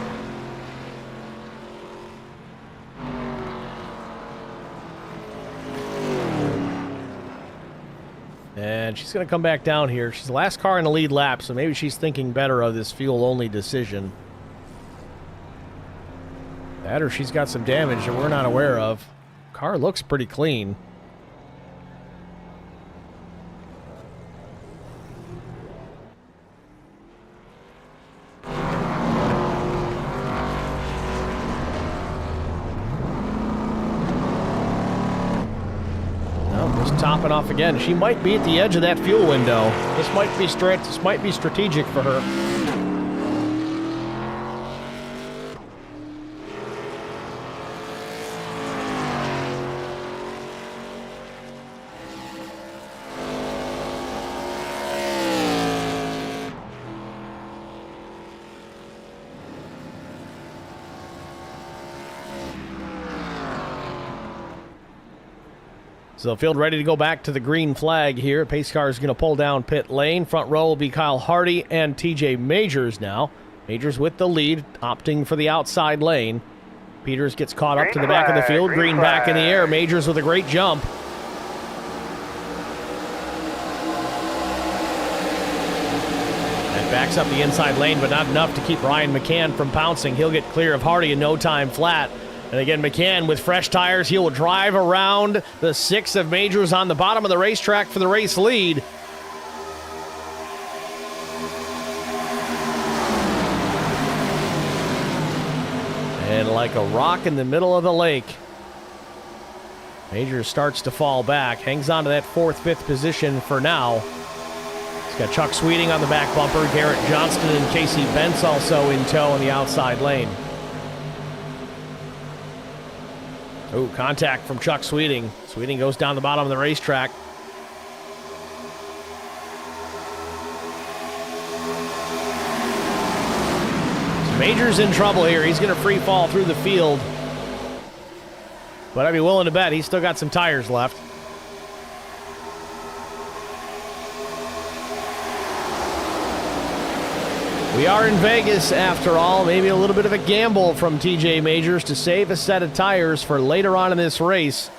And she's going to come back down here. She's the last car in the lead lap, so maybe she's thinking better of this fuel-only decision. That or she's got some damage that we're not aware of. Car looks pretty clean. Topping off again. She might be at the edge of that fuel window. This might be strategic for her. So the field ready to go back to the green flag here. Pace car is going to pull down pit lane. Front row will be Kyle Hardy and TJ Majors now. Majors with the lead, opting for the outside lane. Peters gets caught up to the back of the field. Green back in the air. Majors with a great jump. And backs up the inside lane, but not enough to keep Ryan McCann from pouncing. He'll get clear of Hardy in no time flat. And again, McCann with fresh tires. He will drive around the 6 of Majors on the bottom of the racetrack for the race lead. And like a rock in the middle of the lake, Majors starts to fall back. Hangs on to that 4th, 5th position for now. He's got Chuck Sweeting on the back bumper. Garrett Johnston and Casey Bentz also in tow in the outside lane. Oh, contact from Chuck Sweeting. Sweeting goes down the bottom of the racetrack. Major's in trouble here. He's going to free fall through the field. But I'd be willing to bet he's still got some tires left. We are in Vegas after all. Maybe a little bit of a gamble from TJ Majors to save a set of tires for later on in this race.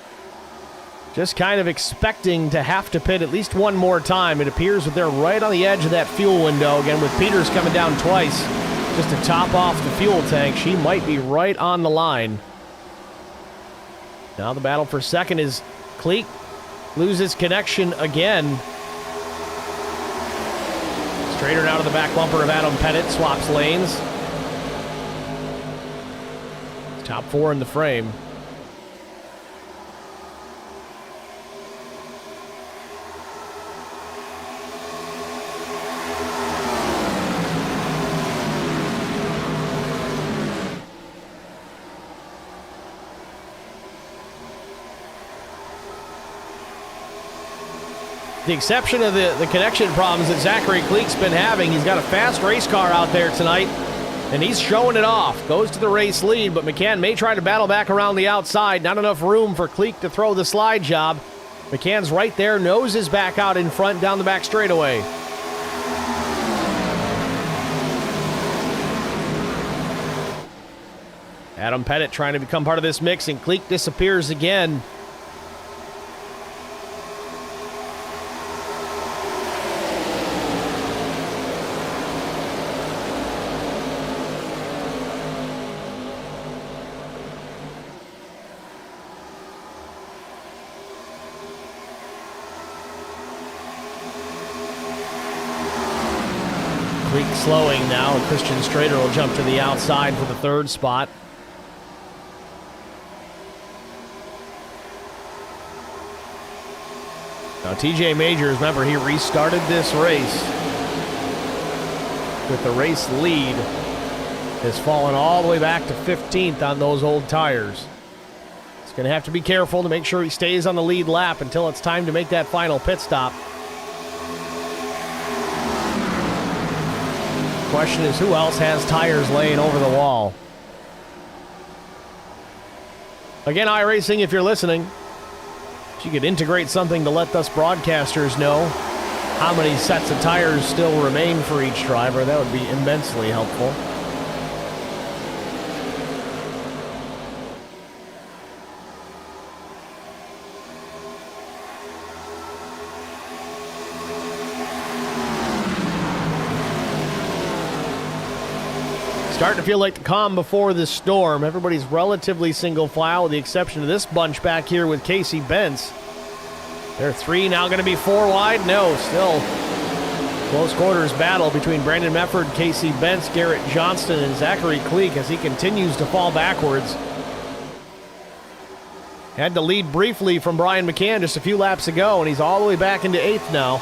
Just kind of expecting to have to pit at least one more time. It appears that they're right on the edge of that fuel window. Again, with Peters coming down twice just to top off the fuel tank, she might be right on the line. Now the battle for second is Cleek loses connection again. Straighter now to the back bumper of Adam Pettit, swaps lanes. Top four in the frame. The exception of the connection problems that Zachary Cleek's been having, he's got a fast race car out there tonight, and he's showing it off. Goes to the race lead, but McCann may try to battle back around the outside. Not enough room for Cleek to throw the slide job. McCann's right there, noses back out in front down the back straightaway. Adam Pettit trying to become part of this mix, and Cleek disappears again. Cleek slowing now, and Christian Strader will jump to the outside for the third spot. Now TJ Majors, remember, he restarted this race with the race lead. Has fallen all the way back to 15th on those old tires. He's going to have to be careful to make sure he stays on the lead lap until it's time to make that final pit stop. Question is, who else has tires laying over the wall? Again, iRacing, if you're listening, if you could integrate something to let us broadcasters know how many sets of tires still remain for each driver, that would be immensely helpful. Starting to feel like the calm before the storm. Everybody's relatively single file with the exception of this bunch back here with Casey Bentz. They're three, now going to be four wide. No, still close quarters battle between Brandon Mefford, Casey Bentz, Garrett Johnston, and Zachary Cleek as he continues to fall backwards. Had to lead briefly from Brian McCann just a few laps ago, and he's all the way back into eighth now.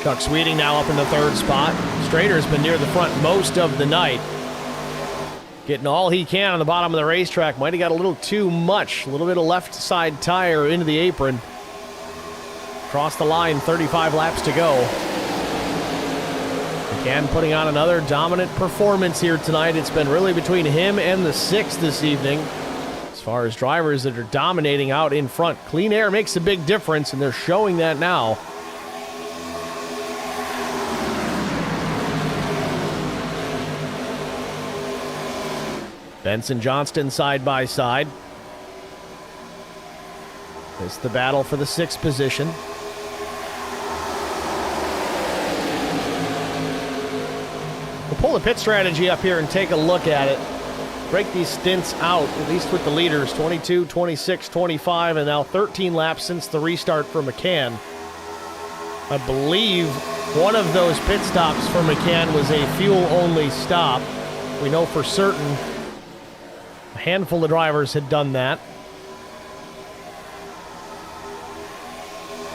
Chuck Sweeting now up in the third spot. Strader's been near the front most of the night. Getting all he can on the bottom of the racetrack. Might have got a little too much. A little bit of left side tire into the apron. Across the line, 35 laps to go. McCann putting on another dominant performance here tonight. It's been really between him and the sixth this evening. As far as drivers that are dominating out in front. Clean air makes a big difference, and they're showing that now. Benson Johnston side by side. It's the battle for the sixth position. We'll pull the pit strategy up here and take a look at it. Break these stints out, at least with the leaders, 22, 26, 25, and now 13 laps since the restart for McCann. I believe one of those pit stops for McCann was a fuel-only stop. We know for certain a handful of drivers had done that.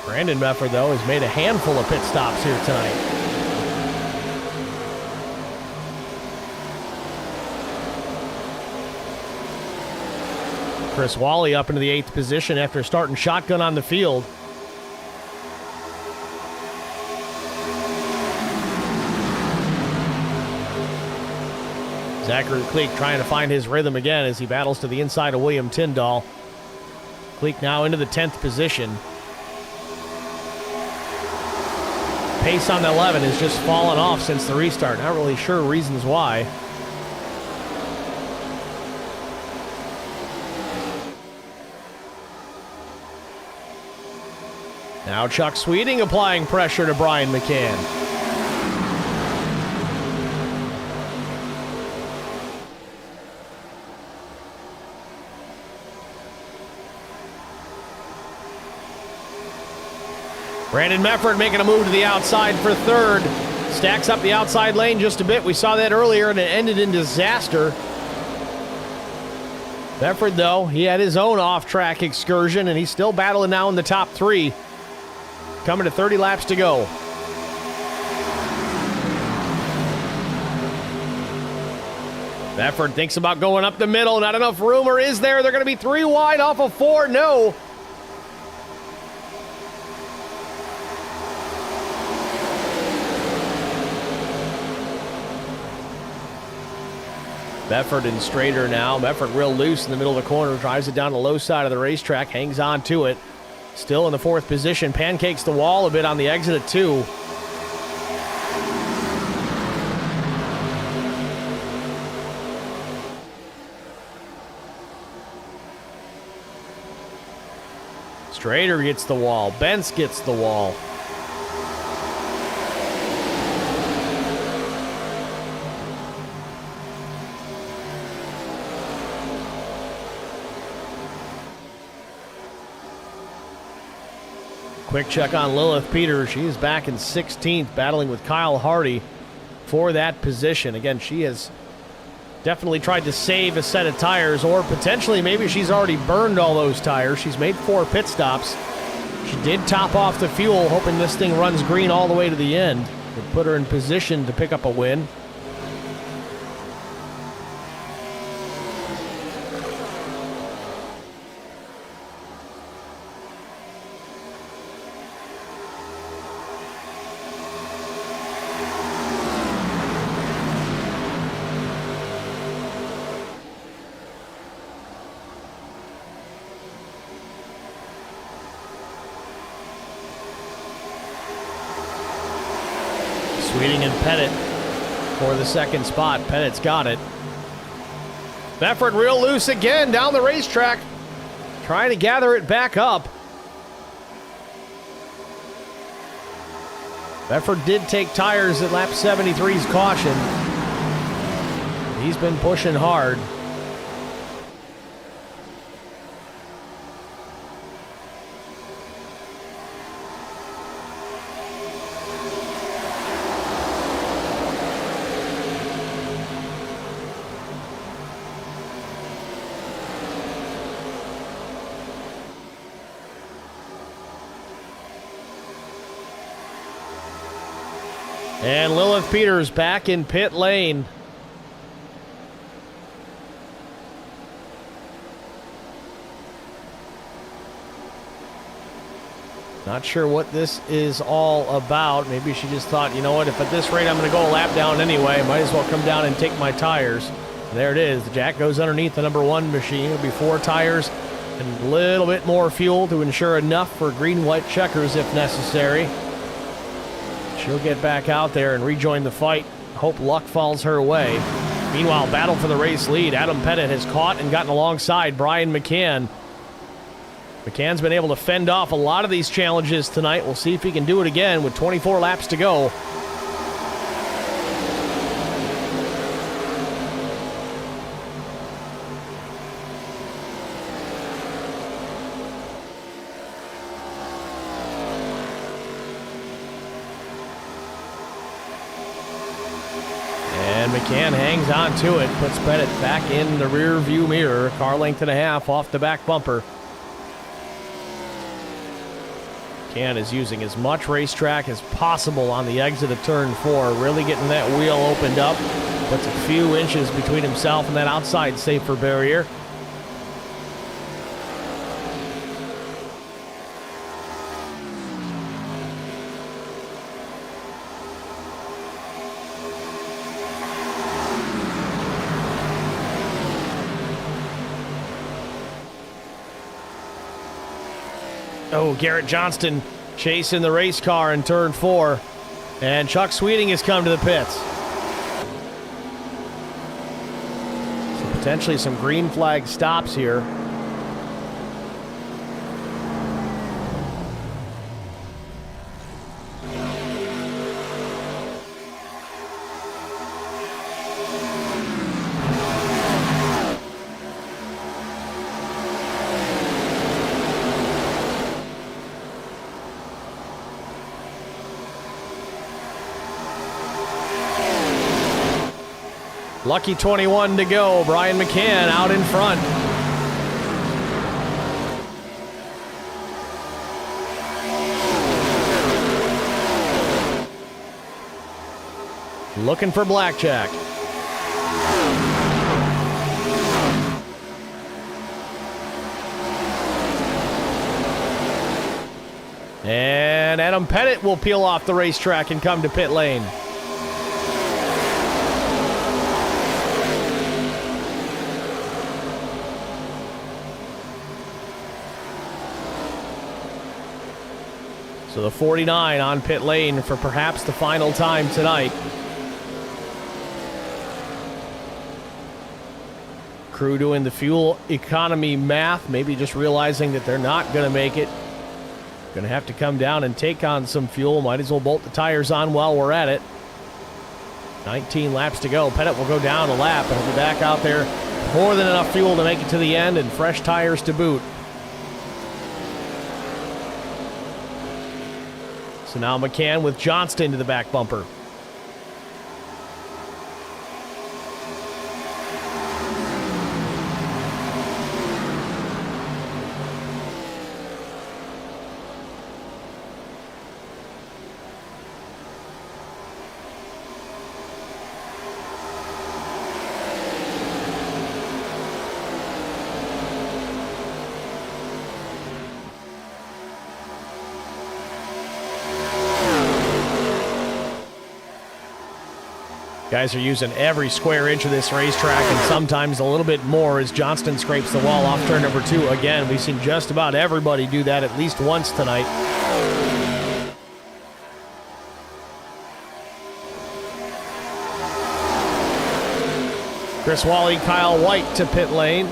Brandon Mefford, though, has made a handful of pit stops here tonight. Chris Wally up into the 8th position after starting shotgun on the field. Zachary Kleek trying to find his rhythm again as he battles to the inside of William Tyndall. Kleek now into the 10th position. Pace on the 11 has just fallen off since the restart. Not really sure reasons why. Now Chuck Sweeting applying pressure to Brian McCann. Brandon Mefford making a move to the outside for third. Stacks up the outside lane just a bit. We saw that earlier and it ended in disaster. Mefford, though, he had his own off-track excursion and he's still battling now in the top 3. Coming to 30 laps to go. Mefford thinks about going up the middle. Not enough room, or is there? They're going to be 3 wide off of 4. No. Mefford and Strader now. Mefford real loose in the middle of the corner. Drives it down the low side of the racetrack. Hangs on to it. Still in the 4th position. Pancakes the wall a bit on the exit at 2. Strader gets the wall. Bence gets the wall. Quick check on Lilith Peters. She is back in 16th, battling with Kyle Hardy for that position. Again, she has definitely tried to save a set of tires, or potentially maybe she's already burned all those tires. She's made 4 pit stops. She did top off the fuel, hoping this thing runs green all the way to the end. Would put her in position to pick up a win. Sweeting and Pettit for the 2nd spot. Pettit's got it. Mefford real loose again down the racetrack. Trying to gather it back up. Mefford did take tires at lap 73's caution. He's been pushing hard. And Lilith Peters back in pit lane. Not sure what this is all about. Maybe she just thought, you know what, if at this rate I'm going to go a lap down anyway, might as well come down and take my tires. And there it is. The jack goes underneath the number 1 machine. It'll be 4 tires and a little bit more fuel to ensure enough for green-white checkers if necessary. She'll get back out there and rejoin the fight. Hope luck falls her way. Meanwhile, battle for the race lead. Adam Pettit has caught and gotten alongside Brian McCann. McCann's been able to fend off a lot of these challenges tonight. We'll see if he can do it again with 24 laps to go. McCann hangs on to it, puts Pettit back in the rear view mirror. Car length and a half off the back bumper. McCann is using as much racetrack as possible on the exit of turn 4, really getting that wheel opened up. Puts a few inches between himself and that outside safer barrier. Oh, Garrett Johnston chasing the race car in turn 4. And Chuck Sweeting has come to the pits. So potentially some green flag stops here. Lucky 21 to go. Brian McCann out in front. Looking for blackjack. And Adam Pettit will peel off the racetrack and come to pit lane. So the 49 on pit lane for perhaps the final time tonight. Crew doing the fuel economy math, maybe just realizing that they're not going to make it. Going to have to come down and take on some fuel. Might as well bolt the tires on while we're at it. 19 laps to go. Pettit will go down a lap and he'll be back out there. More than enough fuel to make it to the end and fresh tires to boot. So now McCann with Johnston to the back bumper. Guys are using every square inch of this racetrack and sometimes a little bit more as Johnston scrapes the wall off turn number 2. Again, we've seen just about everybody do that at least once tonight. Chris Wally, Kyle White to pit lane.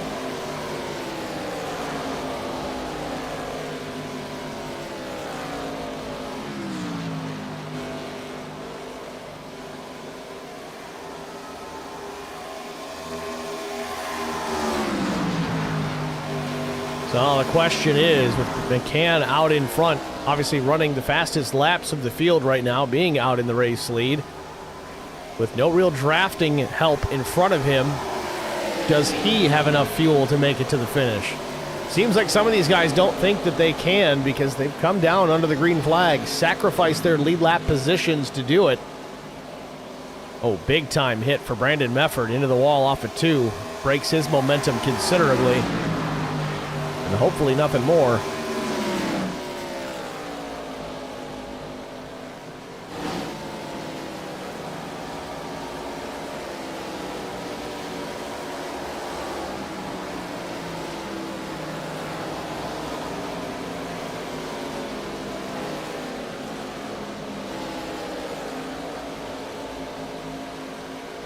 So the question is, with McCann out in front, obviously running the fastest laps of the field right now, being out in the race lead, with no real drafting help in front of him, does he have enough fuel to make it to the finish? Seems like some of these guys don't think that they can because they've come down under the green flag, sacrificed their lead lap positions to do it. Oh, big time hit for Brandon Mefford into the wall off of 2. Breaks his momentum considerably. And hopefully nothing more.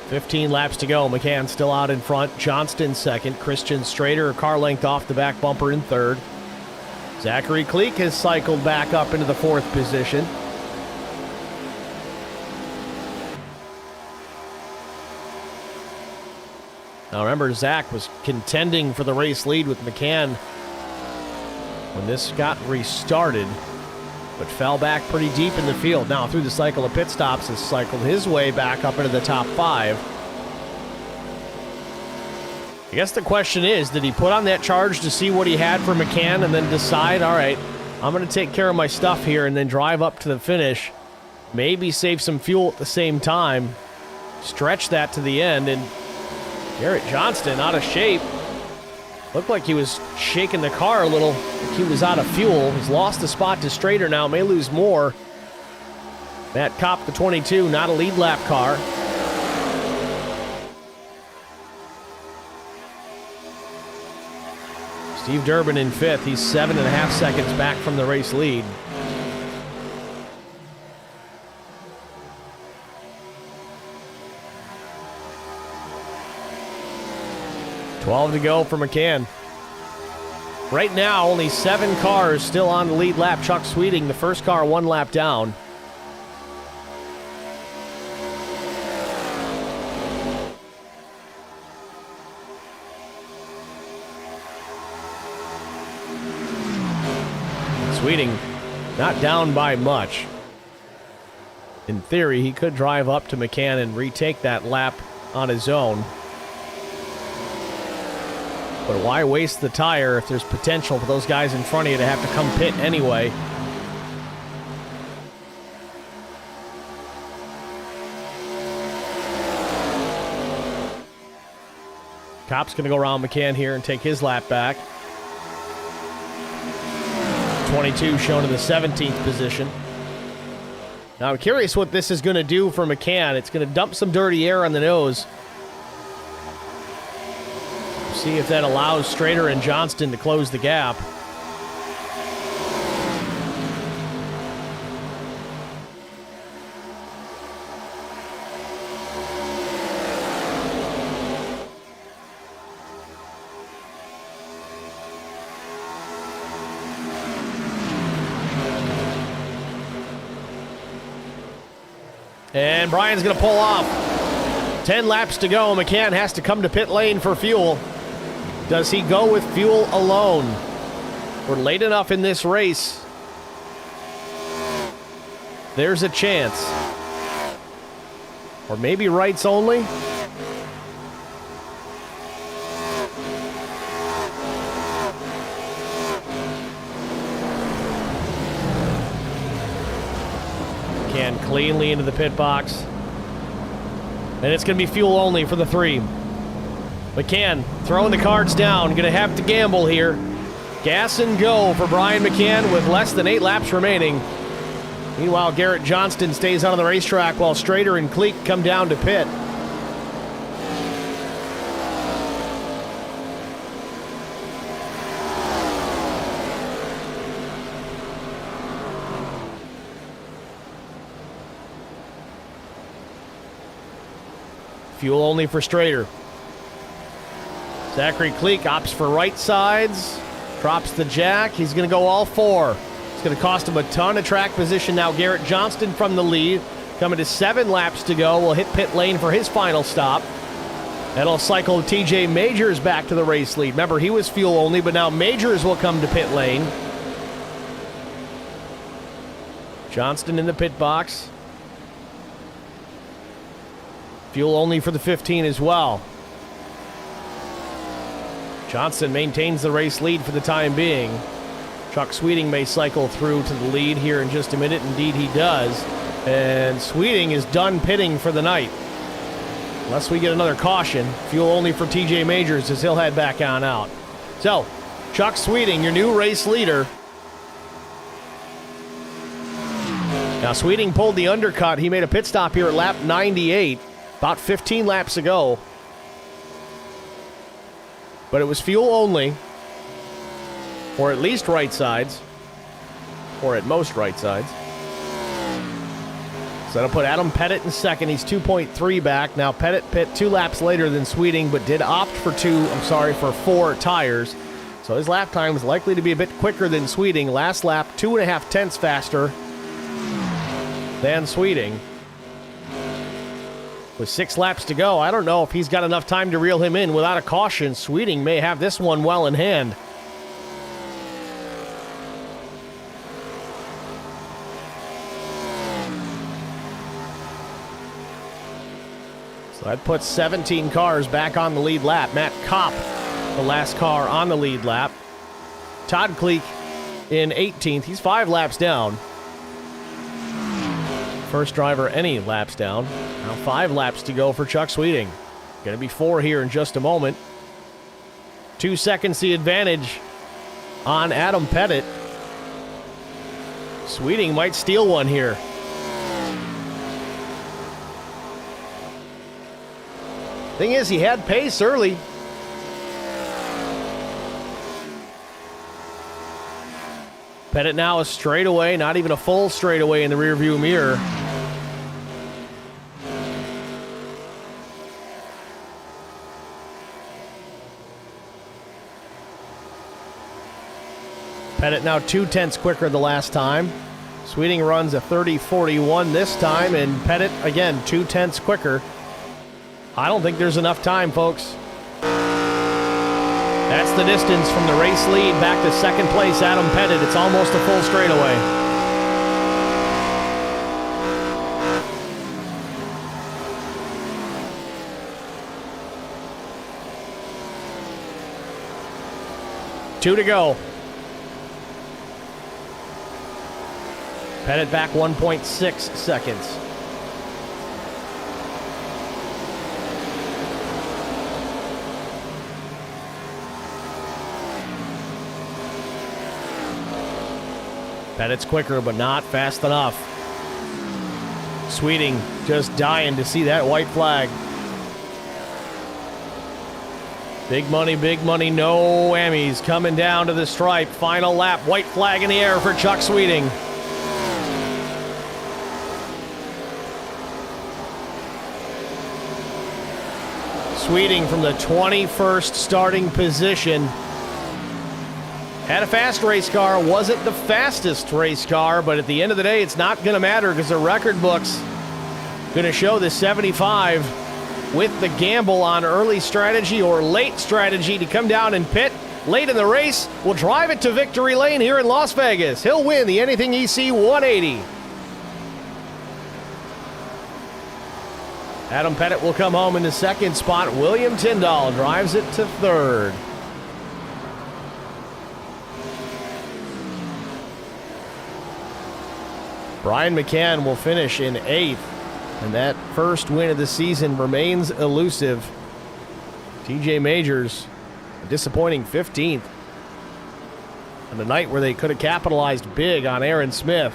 .15 laps to go. McCann still out in front. Johnston second. Christian Strader, a car length off the back bumper in third. Zachary Cleek has cycled back up into the 4th position. Now remember, Zach was contending for the race lead with McCann when this got restarted, but fell back pretty deep in the field. Now through the cycle of pit stops has cycled his way back up into the top 5. I guess the question is, did he put on that charge to see what he had for McCann and then decide, all right, I'm going to take care of my stuff here and then drive up to the finish, maybe save some fuel at the same time, stretch that to the end, and Garrett Johnston out of shape. Looked like he was shaking the car a little, like he was out of fuel. He's lost the spot to Strader now, may lose more. Matt Kopp, the 22, not a lead lap car. Steve Durbin in fifth. He's 7.5 seconds back from the race lead. $12 to go for McCann. Right now, only 7 cars still on the lead lap. Chuck Sweeting, the first car, 1 lap down. Sweeting not down by much. In theory, he could drive up to McCann and retake that lap on his own. But why waste the tire if there's potential for those guys in front of you to have to come pit anyway? Kopp's going to go around McCann here and take his lap back. 22 shown in the 17th position. Now I'm curious what this is going to do for McCann. It's going to dump some dirty air on the nose. See if that allows Strader and Johnston to close the gap. And Brian's going to pull off. 10 laps to go. McCann has to come to pit lane for fuel. Does he go with fuel alone? We're late enough in this race. There's a chance. Or maybe rights only? McCann cleanly into the pit box. And it's going to be fuel only for the 3. McCann throwing the cards down. Going to have to gamble here. Gas and go for Brian McCann with less than 8 laps remaining. Meanwhile, Garrett Johnston stays on the racetrack while Strader and Cleek come down to pit. Fuel only for Strader. Zachary Cleek opts for right sides, drops the jack. He's going to go all 4. It's going to cost him a ton of track position. Now Garrett Johnston from the lead, coming to 7 laps to go, will hit pit lane for his final stop. That'll cycle TJ Majors back to the race lead. Remember, he was fuel only, but now Majors will come to pit lane. Johnston in the pit box. Fuel only for the 15 as well. Johnston maintains the race lead for the time being. Chuck Sweeting may cycle through to the lead here in just a minute. Indeed, he does. And Sweeting is done pitting for the night. Unless we get another caution. Fuel only for TJ Majors as he'll head back on out. So, Chuck Sweeting, your new race leader. Now, Sweeting pulled the undercut. He made a pit stop here at lap 98, about 15 laps ago. But it was fuel only, or at least right sides, or at most right sides. So that'll put Adam Pettit in second. He's 2.3 back. Now Pettit pit 2 laps later than Sweeting, but did opt for 4 tires. So his lap time is likely to be a bit quicker than Sweeting. Last lap, 2.5 tenths faster than Sweeting. With 6 laps to go, I don't know if he's got enough time to reel him in without a caution. Sweeting may have this one well in hand. That puts 17 cars back on the lead lap. Matt Kopp, the last car on the lead lap. Todd Kleek in 18th. He's 5 laps down. First driver any laps down. Now 5 laps to go for Chuck Sweeting. Going to be 4 here in just a moment. 2 seconds the advantage on Adam Pettit. Sweeting might steal one here. Thing is, he had pace early. Pettit now a straightaway, not even a full straightaway in the rearview mirror. Pettit now 2/10 quicker the last time. Sweeting runs a 30.41 this time, and Pettit, again, 2/10 quicker. I don't think there's enough time, folks. That's the distance from the race lead back to second place, Adam Pettit. It's almost a full straightaway. Two to go. Pettit back 1.6 seconds. Pettit's quicker, but not fast enough. Sweeting just dying to see that white flag. Big money, no whammies. Coming down to the stripe. Final lap, white flag in the air for Chuck Sweeting. Sweeting from the 21st starting position. Had a fast race car, wasn't the fastest race car, but at the end of the day, it's not going to matter because the record book's going to show the 75 with the gamble on early strategy or late strategy to come down and pit late in the race will drive it to victory lane here in Las Vegas. He'll win the Anything EC 180. Adam Pettit will come home in the second spot. William Tyndall drives it to third. Brian McCann will finish in 8th, and that first win of the season remains elusive. TJ Majors, a disappointing 15th. On the night where they could have capitalized big on Aaron Smith.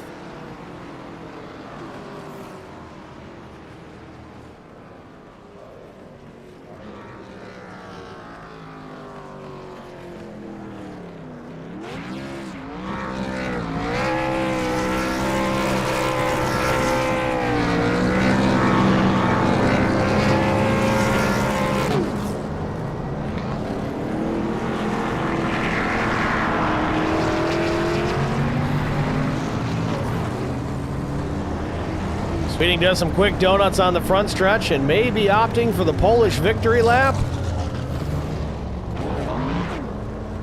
Sweeting does some quick donuts on the front stretch and may be opting for the Polish victory lap.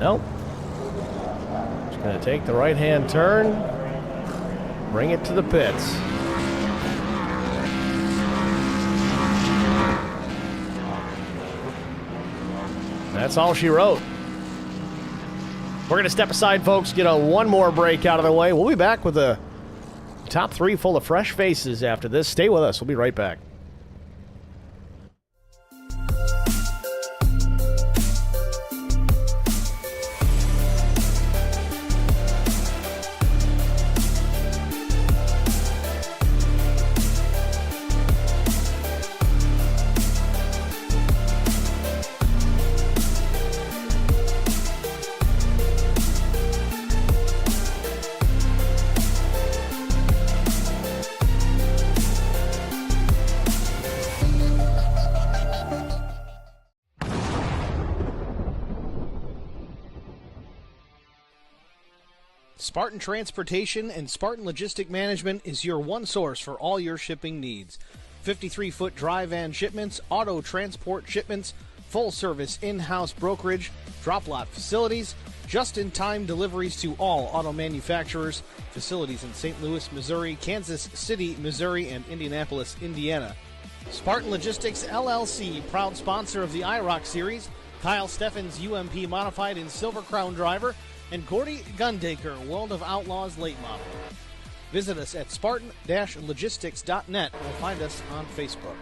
Nope. Just going to take the right-hand turn, bring it to the pits. That's all she wrote. We're going to step aside, folks, get one more break out of the way. We'll be back with a top 3 full of fresh faces after this. Stay with us. We'll be right back. Spartan Transportation and Spartan Logistic Management is your one source for all your shipping needs. 53-foot dry van shipments, auto transport shipments, full-service in-house brokerage, drop-lot facilities, just-in-time deliveries to all auto manufacturers, facilities in St. Louis, Missouri, Kansas City, Missouri, and Indianapolis, Indiana. Spartan Logistics LLC, proud sponsor of the IROC Series. Kyle Steffens, UMP Modified and Silver Crown driver, and Gordy Gundaker, World of Outlaws late model. Visit us at spartan-logistics.net or find us on Facebook.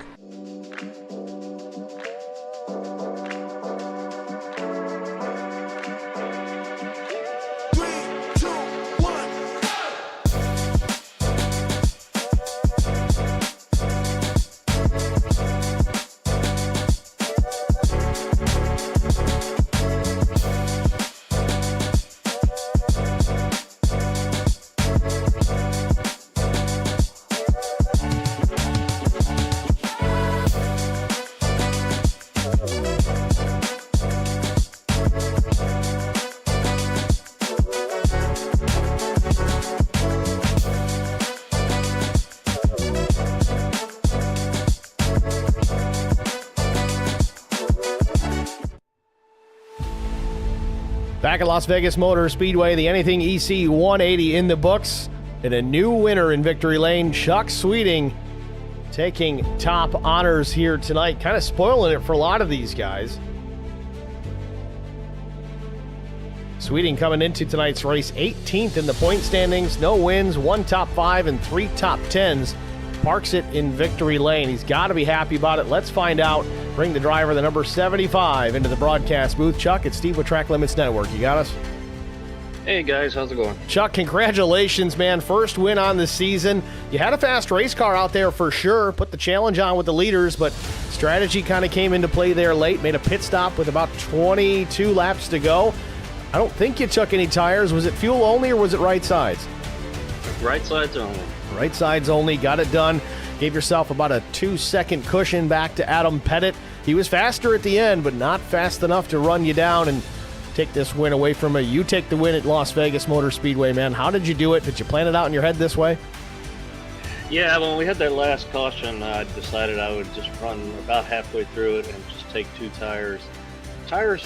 Back at Las Vegas Motor Speedway, the Anything EC 180 in the books, and a new winner in Victory Lane, Chuck Sweeting, taking top honors here tonight, kind of spoiling it for a lot of these guys. Sweeting coming into tonight's race 18th in the point standings, no wins, 1 top 5 and 3 top 10s. Parks it in Victory Lane. He's got to be happy about it. Let's find out. Bring the driver, the number 75, into the broadcast booth. Chuck, it's Steve with Track Limits Network. You got us? Hey guys, how's it going? Chuck, congratulations, man. First win on the season. You had a fast race car out there for sure. Put the challenge on with the leaders, but strategy kind of came into play there late. Made a pit stop with about 22 laps to go. I don't think you took any tires. Was it fuel only or was it right sides? Right sides only. Right sides only. Got it done. Gave yourself about a 2-second cushion back to Adam Pettit. He was faster at the end, but not fast enough to run you down and take this win away from you. You take the win at Las Vegas Motor Speedway, man. How did you do it? Did you plan it out in your head this way? Yeah, when we had that last caution, I decided I would just run about halfway through it and just take 2 tires. Tires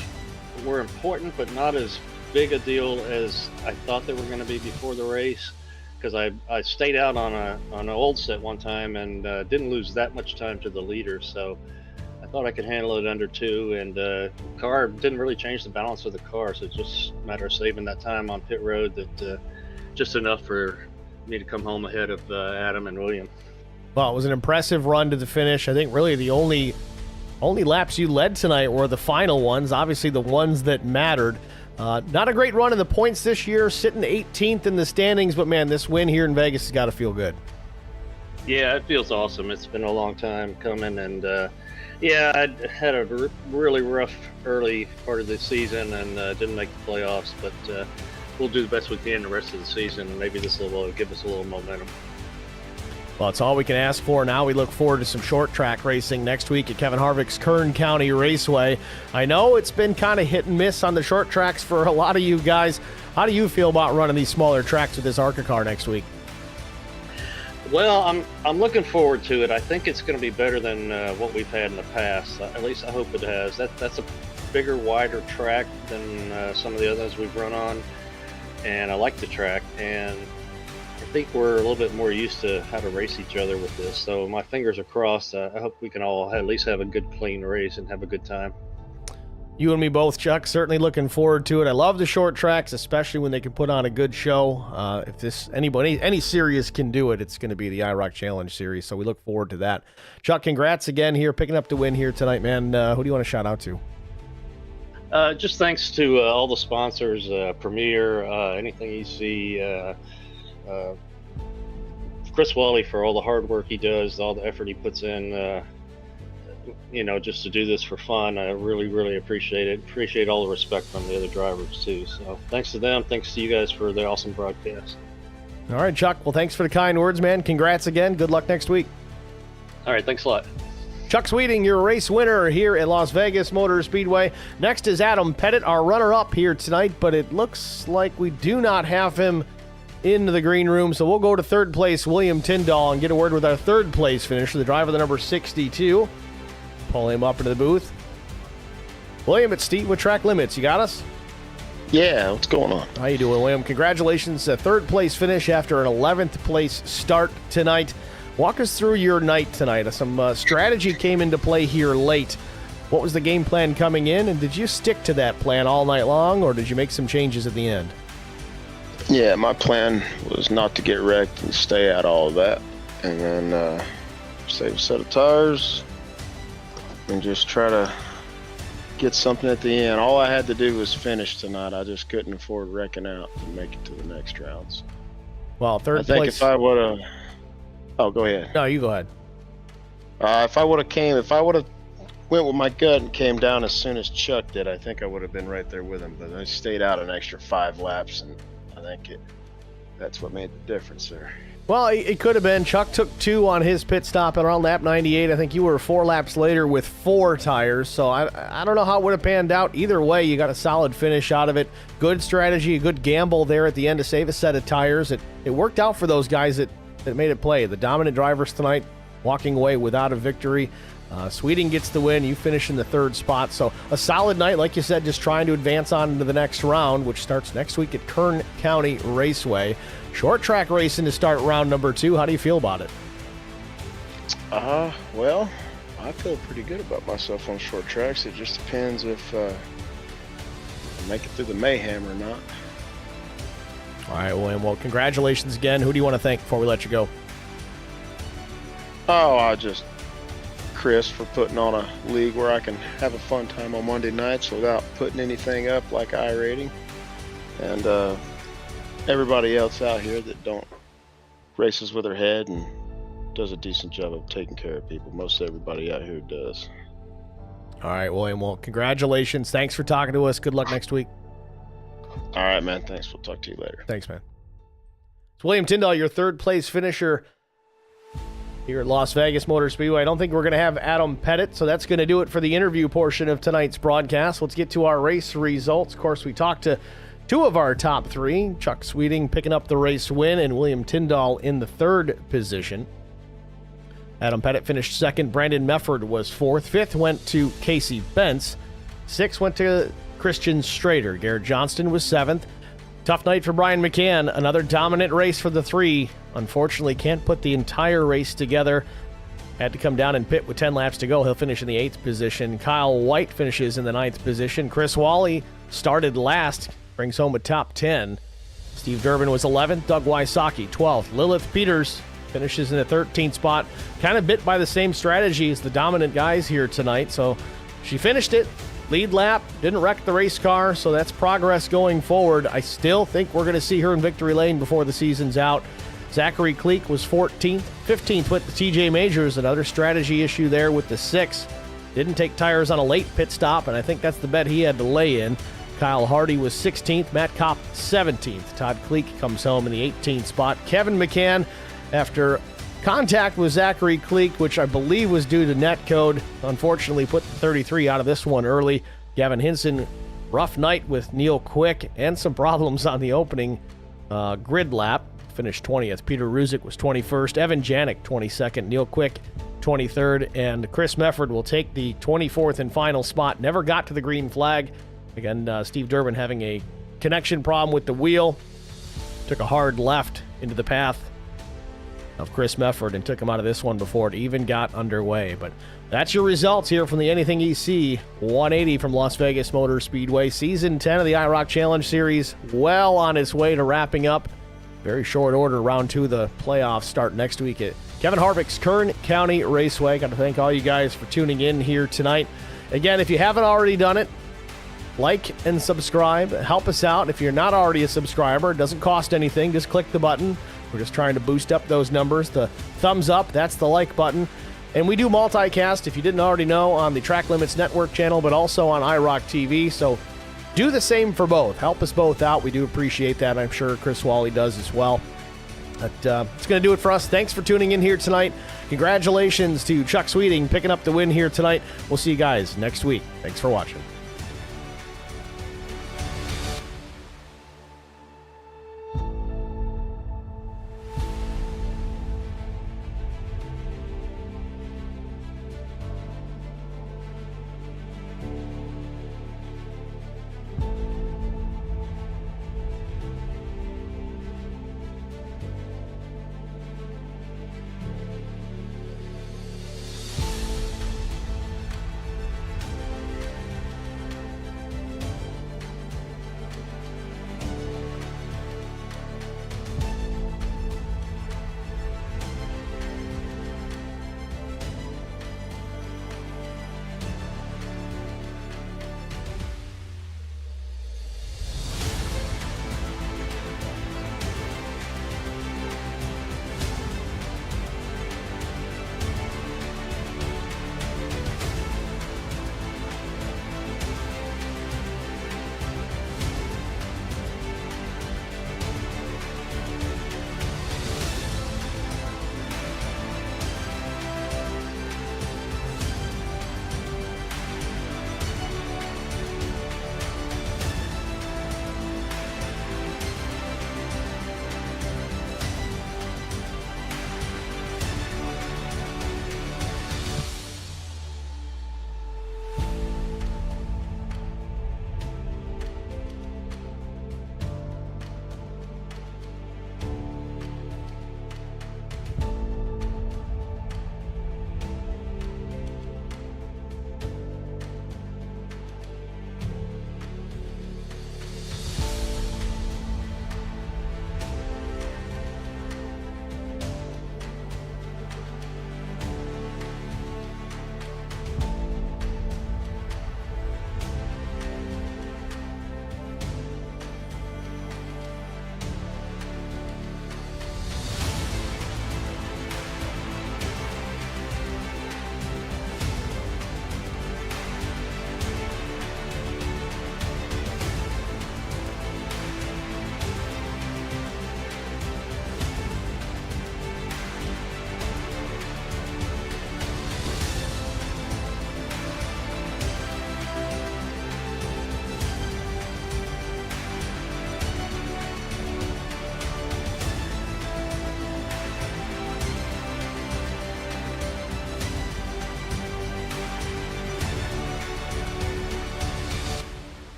were important, but not as big a deal as I thought they were going to be before the race, because I stayed out on an old set one time and didn't lose that much time to the leader, so I thought I could handle it under 2, and the car didn't really change the balance of the car, so it's just a matter of saving that time on pit road, that just enough for me to come home ahead of Adam and William. Well, it was an impressive run to the finish. I think really the only laps you led tonight were the final ones, obviously the ones that mattered. Not a great run in the points this year, sitting 18th in the standings, but man, this win here in Vegas has got to feel good. Yeah, it feels awesome. It's been a long time coming, and yeah, I had a really rough early part of the season and didn't make the playoffs, but we'll do the best we can the rest of the season, and maybe this will give us a little momentum. Well, it's all we can ask for. Now we look forward to some short track racing next week at Kevin Harvick's Kern County Raceway. I know it's been kind of hit and miss on the short tracks for a lot of you guys. How do you feel about running these smaller tracks with this ARCA car next week? Well, I'm looking forward to it. I think it's going to be better than what we've had in the past. At least I hope it has. That's a bigger, wider track than some of the others we've run on, and I like the track, and I think we're a little bit more used to how to race each other with this, so my fingers are crossed. I hope we can all at least have a good, clean race and have a good time. You and me both, Chuck. Certainly looking forward to it. I love the short tracks, especially when they can put on a good show. If any series can do it, it's going to be the IROC Challenge Series, so we look forward to that. Chuck, congrats again here, picking up the win here tonight, man. Who do you want to shout out to? Just thanks to all the sponsors, Premier, Anything EC, Chris Wally for all the hard work he does, all the effort he puts in, just to do this for fun. I really, really appreciate it. Appreciate all the respect from the other drivers too. So thanks to them. Thanks to you guys for the awesome broadcast. All right, Chuck. Well, thanks for the kind words, man. Congrats again. Good luck next week. All right. Thanks a lot. Chuck Sweeting, your race winner here at Las Vegas Motor Speedway. Next is Adam Pettit, our runner-up here tonight, but it looks like we do not have him into the green room, so we'll go to third place, William Tyndall, and get a word with our third place finisher, the driver, the number 62. Pull him up into the booth. William, it's Steve with Track Limits. You got us? Yeah, what's going on? How you doing, William? Congratulations, third place finish after an 11th place start tonight. Walk us through your night tonight. Some strategy came into play here late. What was the game plan coming in, and did you stick to that plan all night long, or did you make some changes at the end? Yeah, my plan was not to get wrecked and stay out all of that. And then save a set of tires and just try to get something at the end. All I had to do was finish tonight. I just couldn't afford wrecking out to make it to the next rounds. Well, third I think place. if I would have... Oh, go ahead. No, you go ahead. If I would have went with my gut and came down as soon as Chuck did, I think I would have been right there with him. But I stayed out an extra 5 laps, and I think that's what made the difference there. Well, it could have been. Chuck took 2 on his pit stop at around lap 98. I think you were 4 laps later with 4 tires. So I don't know how it would have panned out. Either way, you got a solid finish out of it. Good strategy, a good gamble there at the end to save a set of tires. It worked out for those guys that made it play. The dominant drivers tonight walking away without a victory. Sweeting gets the win. You finish in the 3rd spot. So a solid night, like you said, just trying to advance on into the next round, which starts next week at Kern County Raceway. Short track racing to start round number 2. How do you feel about it? Well, I feel pretty good about myself on short tracks. It just depends if I make it through the mayhem or not. All right, William. Well, congratulations again. Who do you want to thank before we let you go? Chris for putting on a league where I can have a fun time on Monday nights without putting anything up like iRating. And everybody else out here that don't races with their head and does a decent job of taking care of people. Most everybody out here does. All right, William. Well, congratulations. Thanks for talking to us. Good luck next week. All right, man. Thanks. We'll talk to you later. Thanks, man. It's William Tyndall, your 3rd place finisher here at Las Vegas Motor Speedway. I don't think we're going to have Adam Pettit, so that's going to do it for the interview portion of tonight's broadcast. Let's get to our race results. Of course, we talked to 2 of our top 3, Chuck Sweeting picking up the race win and William Tyndall in the 3rd position. Adam Pettit finished 2nd. Brandon Mefford was 4th. 5th went to Casey Bentz. 6th went to Christian Strader. Garrett Johnston was 7th. Tough night for Brian McCann. Another dominant race for the 3. Unfortunately, can't put the entire race together. Had to come down and pit with 10 laps to go. He'll finish in the 8th position. Kyle White finishes in the 9th position. Chris Wally started last, brings home a top 10. Steve Durbin was 11th. Doug Wysocki, 12th. Lilith Peters finishes in the 13th spot. Kind of bit by the same strategy as the dominant guys here tonight. So she finished it. Lead lap, didn't wreck the race car, so that's progress going forward. I still think we're going to see her in victory lane before the season's out. Zachary Cleek was 14th. 15th went to TJ Majors, another strategy issue there with the 6. Didn't take tires on a late pit stop, and I think that's the bet he had to lay in. Kyle Hardy was 16th. Matt Kopp 17th. Todd Cleek comes home in the 18th spot. Kevin McCann, after contact with Zachary Cleek, which I believe was due to netcode, unfortunately put the 33 out of this one early. Gavin Hinson, rough night with Neil Quick and some problems on the opening grid lap. Finished 20th. Peter Ruzick was 21st. Evan Janik 22nd. Neil Quick 23rd. And Chris Mefford will take the 24th and final spot. Never got to the green flag. Again, Steve Durbin having a connection problem with the wheel. Took a hard left into the path of Chris Mefford and took him out of this one before it even got underway. But that's your results here from the Anything EC 180 from Las Vegas Motor Speedway. Season 10 of the IROC Challenge Series well on its way to wrapping up. Very short order. Round 2 of the playoffs start next week at Kevin Harvick's Kern County Raceway. Got to thank all you guys for tuning in here tonight. Again, if you haven't already done it, like and subscribe. Help us out. If you're not already a subscriber, it doesn't cost anything. Just click the button. We're just trying to boost up those numbers. The thumbs up, that's the like button. And we do multicast, if you didn't already know, on the Track Limits Network channel, but also on IROC TV. So do the same for both. Help us both out. We do appreciate that. I'm sure Chris Wally does as well. But it's going to do it for us. Thanks for tuning in here tonight. Congratulations to Chuck Sweeting picking up the win here tonight. We'll see you guys next week. Thanks for watching.